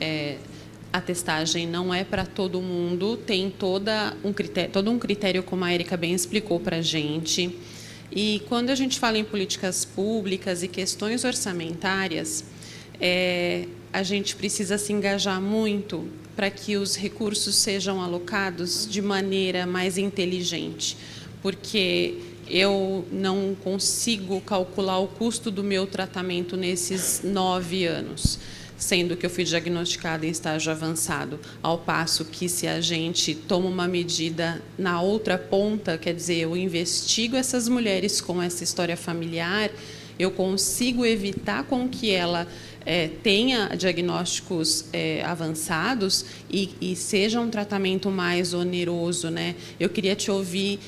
a testagem não é para todo mundo, tem todo um critério, como a Érica bem explicou para a gente. E quando a gente fala em políticas públicas e questões orçamentárias, a gente precisa se engajar muito para que os recursos sejam alocados de maneira mais inteligente, porque eu não consigo calcular o custo do meu tratamento nesses 9 anos, sendo que eu fui diagnosticada em estágio avançado, ao passo que se a gente toma uma medida na outra ponta, quer dizer, eu investigo essas mulheres com essa história familiar, eu consigo evitar com que ela tenha diagnósticos avançados e seja um tratamento mais oneroso, né? Eu queria te ouvir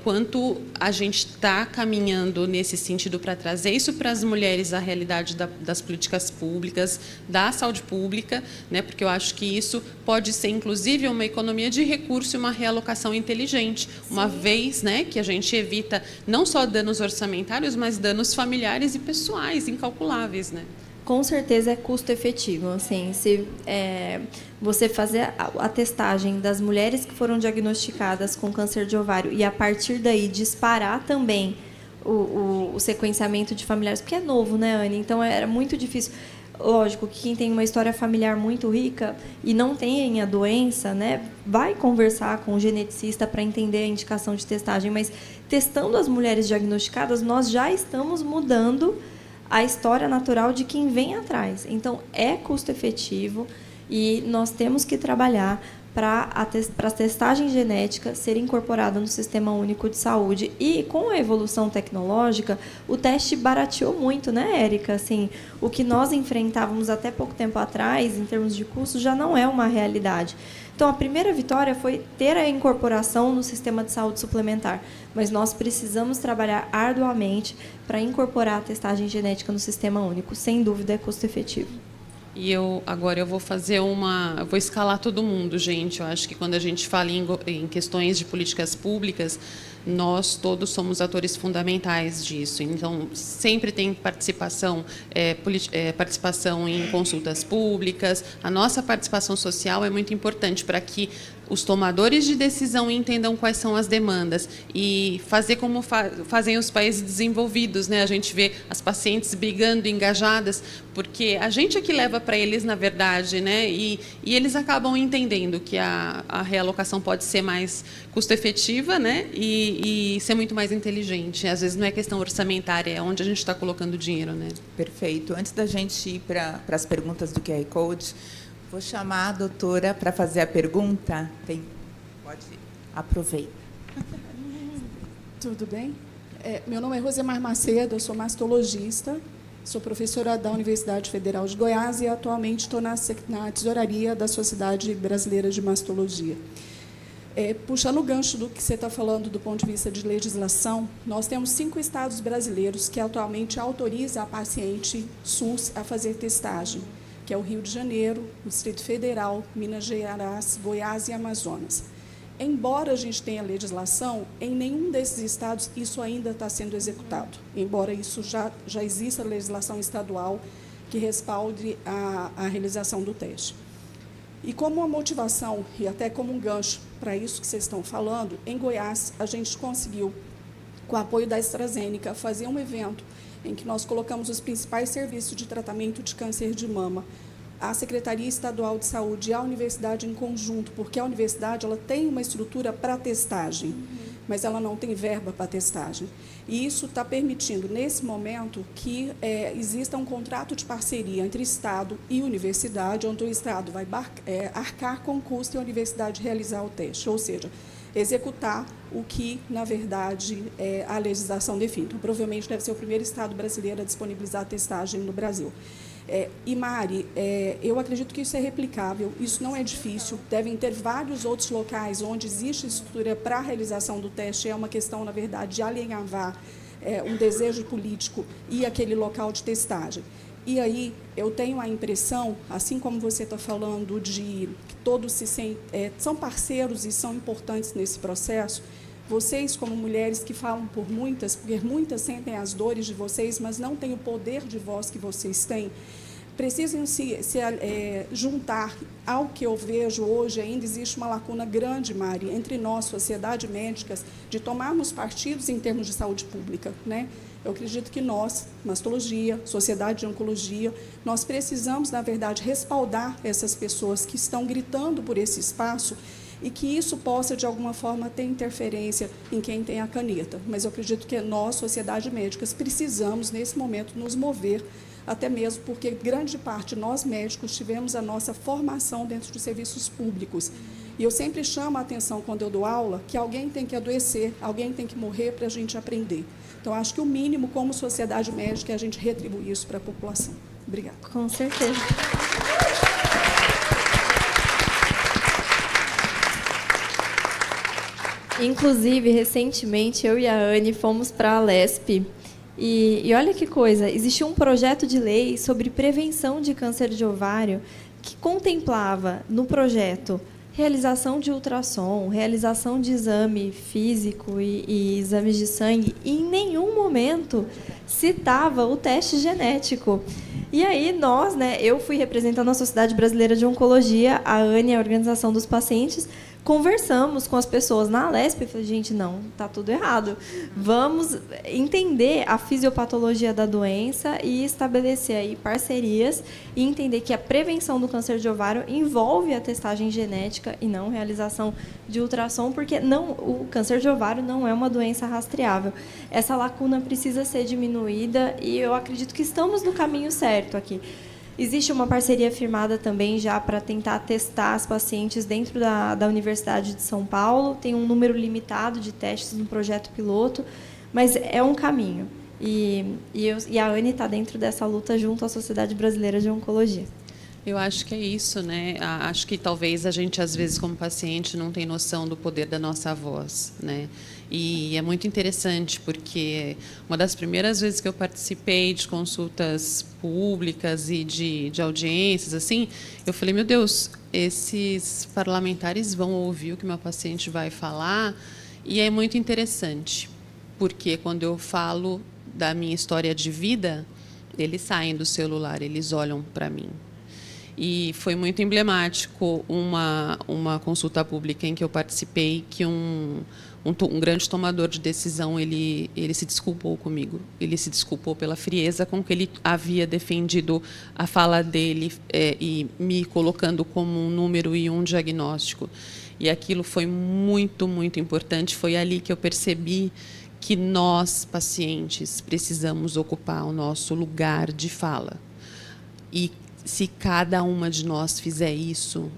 quanto a gente está caminhando nesse sentido para trazer isso para as mulheres, a realidade das políticas públicas, da saúde pública, né? Porque eu acho que isso pode ser, inclusive, uma economia de recurso e uma realocação inteligente, uma vez, né, que a gente evita não só danos orçamentários, mas danos familiares e pessoais incalculáveis, né? Com certeza é custo efetivo. Assim, se você fazer a testagem das mulheres que foram diagnosticadas com câncer de ovário e, a partir daí, disparar também o sequenciamento de familiares, porque é novo, né, Anne? Então, era muito difícil. Lógico que quem tem uma história familiar muito rica e não tem a doença, né, vai conversar com o geneticista para entender a indicação de testagem, mas testando as mulheres diagnosticadas, nós já estamos mudando a história natural de quem vem atrás. Então, é custo efetivo e nós temos que trabalhar para a testagem genética ser incorporada no Sistema Único de Saúde. E, com a evolução tecnológica, o teste barateou muito, né, Érica? Assim, o que nós enfrentávamos até pouco tempo atrás, em termos de custo, já não é uma realidade. Então, a primeira vitória foi ter a incorporação no sistema de saúde suplementar, mas nós precisamos trabalhar arduamente para incorporar a testagem genética no Sistema Único. Sem dúvida, é custo efetivo. E agora eu vou fazer eu vou escalar todo mundo, gente. Eu acho que quando a gente fala em questões de políticas públicas, nós todos somos atores fundamentais disso. Então, sempre tem participação em consultas públicas. A nossa participação social é muito importante para que os tomadores de decisão entendam quais são as demandas e fazer como fazem os países desenvolvidos, né? A gente vê as pacientes brigando, engajadas, porque a gente é que leva para eles, na verdade, né? E eles acabam entendendo que a realocação pode ser mais custo-efetiva, né? E ser muito mais inteligente. Às vezes não é questão orçamentária, é onde a gente está colocando o dinheiro, né? Perfeito. Antes da gente ir para as perguntas do QR Code, vou chamar a doutora para fazer a pergunta. Pode ir. Aproveita. Tudo bem? Meu nome é Rosemar Macedo, eu sou mastologista, sou professora da Universidade Federal de Goiás e atualmente estou na tesouraria da Sociedade Brasileira de Mastologia. Puxando o gancho do que você está falando do ponto de vista de legislação, nós temos 5 estados brasileiros que atualmente autorizam a paciente SUS a fazer testagem, que é o Rio de Janeiro, o Distrito Federal, Minas Gerais, Goiás e Amazonas. Embora a gente tenha legislação, em nenhum desses estados isso ainda está sendo executado, embora isso já exista legislação estadual que respalde a realização do teste. E como uma motivação, e até como um gancho para isso que vocês estão falando, em Goiás a gente conseguiu com o apoio da AstraZeneca, fazer um evento em que nós colocamos os principais serviços de tratamento de câncer de mama, a Secretaria Estadual de Saúde e a universidade em conjunto, porque a universidade ela tem uma estrutura para testagem, mas ela não tem verba para testagem. E isso está permitindo, nesse momento, que exista um contrato de parceria entre Estado e universidade, onde o Estado vai arcar com o custo e a universidade realizar o teste, ou seja, executar o que, na verdade, a legislação define. Então, provavelmente deve ser o primeiro Estado brasileiro a disponibilizar a testagem no Brasil. E, Mari, eu acredito que isso é replicável, isso não é difícil, devem ter vários outros locais onde existe estrutura para a realização do teste, é uma questão, na verdade, de alinhavar um desejo político e aquele local de testagem. E aí eu tenho a impressão, assim como você está falando de que todos são parceiros e são importantes nesse processo, vocês, como mulheres que falam por muitas, porque muitas sentem as dores de vocês, mas não têm o poder de voz que vocês têm, precisam se juntar ao que eu vejo hoje. Ainda existe uma lacuna grande, Mari, entre nós, sociedade médicas, de tomarmos partidos em termos de saúde pública, né? Eu acredito que nós, mastologia, sociedade de oncologia, nós precisamos, na verdade, respaldar essas pessoas que estão gritando por esse espaço e que isso possa, de alguma forma, ter interferência em quem tem a caneta. Mas eu acredito que nós, sociedade médicas, precisamos, nesse momento, nos mover, até mesmo porque grande parte, nós médicos, tivemos a nossa formação dentro dos serviços públicos. E eu sempre chamo a atenção, quando eu dou aula, que alguém tem que adoecer, alguém tem que morrer para a gente aprender. Então, acho que o mínimo, como sociedade médica, é a gente retribuir isso para a população. Obrigada. Com certeza. Inclusive, recentemente, eu e a Anne fomos para a Alesp. E olha que coisa, existia um projeto de lei sobre prevenção de câncer de ovário que contemplava, no projeto, realização de ultrassom, realização de exame físico e exames de sangue, e em nenhum momento citava o teste genético. E aí nós, eu fui representando a Sociedade Brasileira de Oncologia, a Anne, a Organização dos Pacientes, conversamos com as pessoas na Alesp e falei, gente, não, está tudo errado. Vamos entender a fisiopatologia da doença e estabelecer aí parcerias e entender que a prevenção do câncer de ovário envolve a testagem genética e não realização de ultrassom, porque o câncer de ovário não é uma doença rastreável. Essa lacuna precisa ser diminuída e eu acredito que estamos no caminho certo aqui. Existe uma parceria firmada também já para tentar testar as pacientes dentro da Universidade de São Paulo. Tem um número limitado de testes no projeto piloto, mas é um caminho. E a Anne está dentro dessa luta junto à Sociedade Brasileira de Oncologia. Eu acho que é isso, né? Acho que talvez a gente, às vezes, como paciente, não tem noção do poder da nossa voz, né? E é muito interessante, porque uma das primeiras vezes que eu participei de consultas públicas e de audiências, assim, eu falei, meu Deus, esses parlamentares vão ouvir o que meu paciente vai falar, e é muito interessante, porque quando eu falo da minha história de vida, eles saem do celular, eles olham para mim. E foi muito emblemático uma consulta pública em que eu participei, que um grande tomador de decisão, ele se desculpou comigo. Ele se desculpou pela frieza com que ele havia defendido a fala dele e me colocando como um número e um diagnóstico. E aquilo foi muito, muito importante. Foi ali que eu percebi que nós, pacientes, precisamos ocupar o nosso lugar de fala. E se cada uma de nós fizer isso,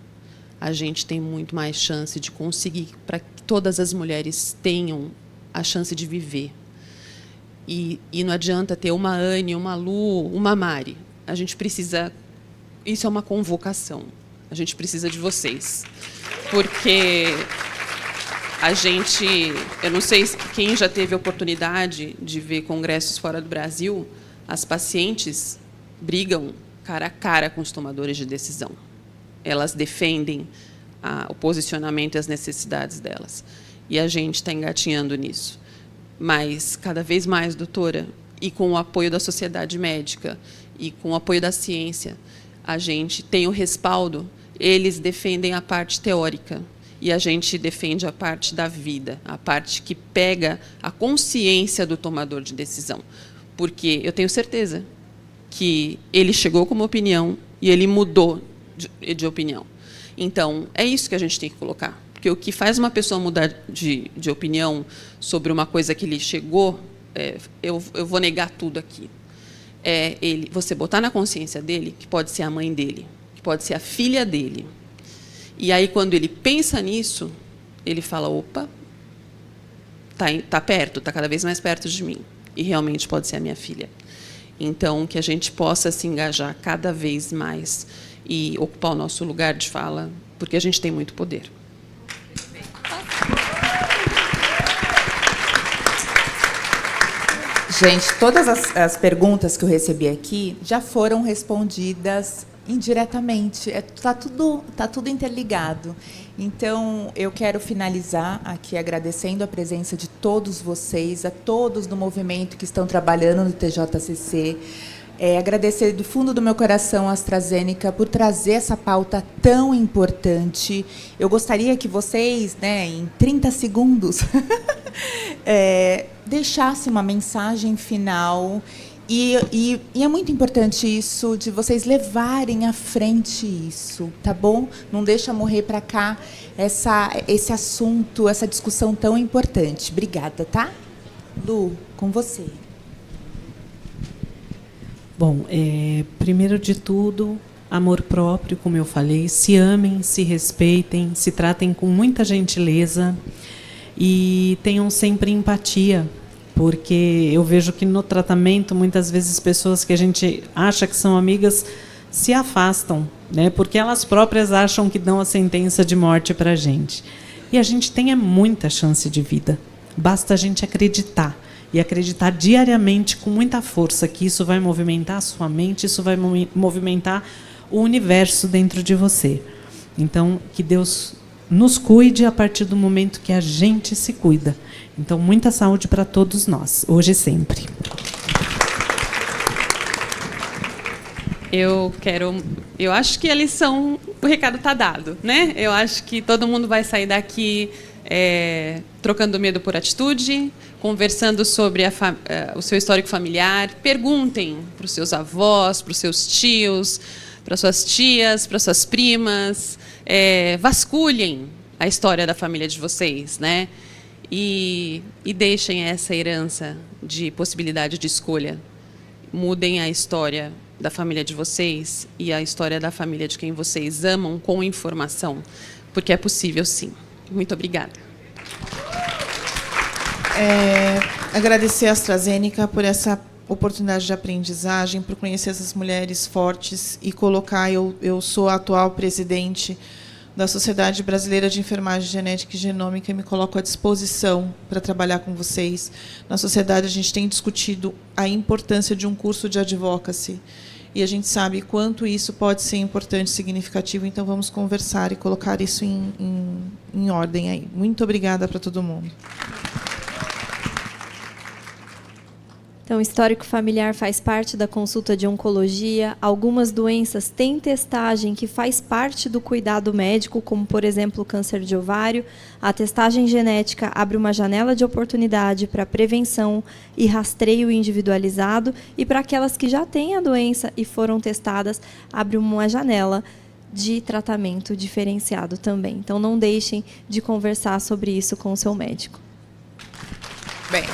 a gente tem muito mais chance de conseguir para que todas as mulheres tenham a chance de viver. E não adianta ter uma Anne, uma Lu, uma Mari. A gente precisa... Isso é uma convocação. A gente precisa de vocês. Porque a gente... Eu não sei quem já teve a oportunidade de ver congressos fora do Brasil, as pacientes brigam cara a cara com os tomadores de decisão. Elas defendem o posicionamento e as necessidades delas. E a gente está engatinhando nisso. Mas, cada vez mais, doutora, e com o apoio da sociedade médica e com o apoio da ciência, a gente tem o respaldo, eles defendem a parte teórica e a gente defende a parte da vida, a parte que pega a consciência do tomador de decisão. Porque eu tenho certeza que ele chegou com uma opinião e ele mudou de opinião. Então, é isso que a gente tem que colocar. Porque o que faz uma pessoa mudar de opinião sobre uma coisa que ele chegou, eu vou negar tudo aqui. Você botar na consciência dele que pode ser a mãe dele, que pode ser a filha dele. E aí, quando ele pensa nisso, ele fala, opa, tá perto, está cada vez mais perto de mim. E realmente pode ser a minha filha. Então, que a gente possa se engajar cada vez mais e ocupar o nosso lugar de fala, porque a gente tem muito poder. Gente, todas as perguntas que eu recebi aqui já foram respondidas indiretamente. Tá tudo interligado. Então, eu quero finalizar aqui agradecendo a presença de todos vocês, a todos do movimento que estão trabalhando no TJCC. Agradecer do fundo do meu coração a AstraZeneca por trazer essa pauta tão importante. Eu gostaria que vocês, em 30 segundos, deixassem uma mensagem final. E é muito importante isso, de vocês levarem à frente isso, tá bom? Não deixa morrer para cá esse assunto, essa discussão tão importante. Obrigada, tá? Lu, com você. Bom, primeiro de tudo, amor próprio, como eu falei, se amem, se respeitem, se tratem com muita gentileza e tenham sempre empatia, porque eu vejo que no tratamento, muitas vezes, pessoas que a gente acha que são amigas se afastam, né, porque elas próprias acham que dão a sentença de morte para a gente. E a gente tem muita chance de vida, basta a gente acreditar. E acreditar diariamente com muita força que isso vai movimentar a sua mente, isso vai movimentar o universo dentro de você. Então, que Deus nos cuide a partir do momento que a gente se cuida. Então, muita saúde para todos nós, hoje e sempre. Eu acho que a lição, o recado está dado, né? Eu acho que todo mundo vai sair daqui trocando medo por atitude, conversando sobre o seu histórico familiar. Perguntem para os seus avós, para os seus tios, para suas tias, para suas primas. Vasculhem a história da família de vocês, né? E deixem essa herança de possibilidade de escolha. Mudem a história da família de vocês e a história da família de quem vocês amam com informação, porque é possível, sim. Muito obrigada. Agradecer a AstraZeneca por essa oportunidade de aprendizagem, por conhecer essas mulheres fortes e colocar... Eu sou a atual presidente da Sociedade Brasileira de Enfermagem Genética e Genômica e me coloco à disposição para trabalhar com vocês. Na sociedade, a gente tem discutido a importância de um curso de advocacy. E a gente sabe quanto isso pode ser importante e significativo, então vamos conversar e colocar isso em ordem aí. Muito obrigada para todo mundo. Então, o histórico familiar faz parte da consulta de oncologia. Algumas doenças têm testagem que faz parte do cuidado médico, como, por exemplo, o câncer de ovário. A testagem genética abre uma janela de oportunidade para prevenção e rastreio individualizado. E para aquelas que já têm a doença e foram testadas, abre uma janela de tratamento diferenciado também. Então, não deixem de conversar sobre isso com o seu médico. Bem...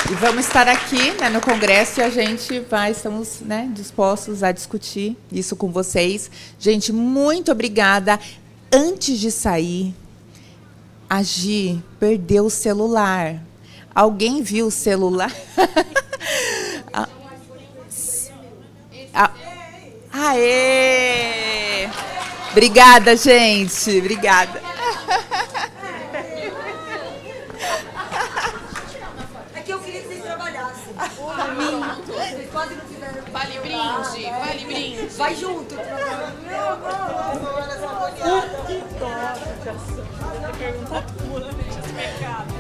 E vamos estar aqui, no Congresso, e estamos dispostos a discutir isso com vocês. Gente, muito obrigada. Antes de sair, a Gi perdeu o celular. Alguém viu o celular? Aê! Obrigada, gente. Obrigada. Vale brinde. Vai junto. Pergunta pura, mercado.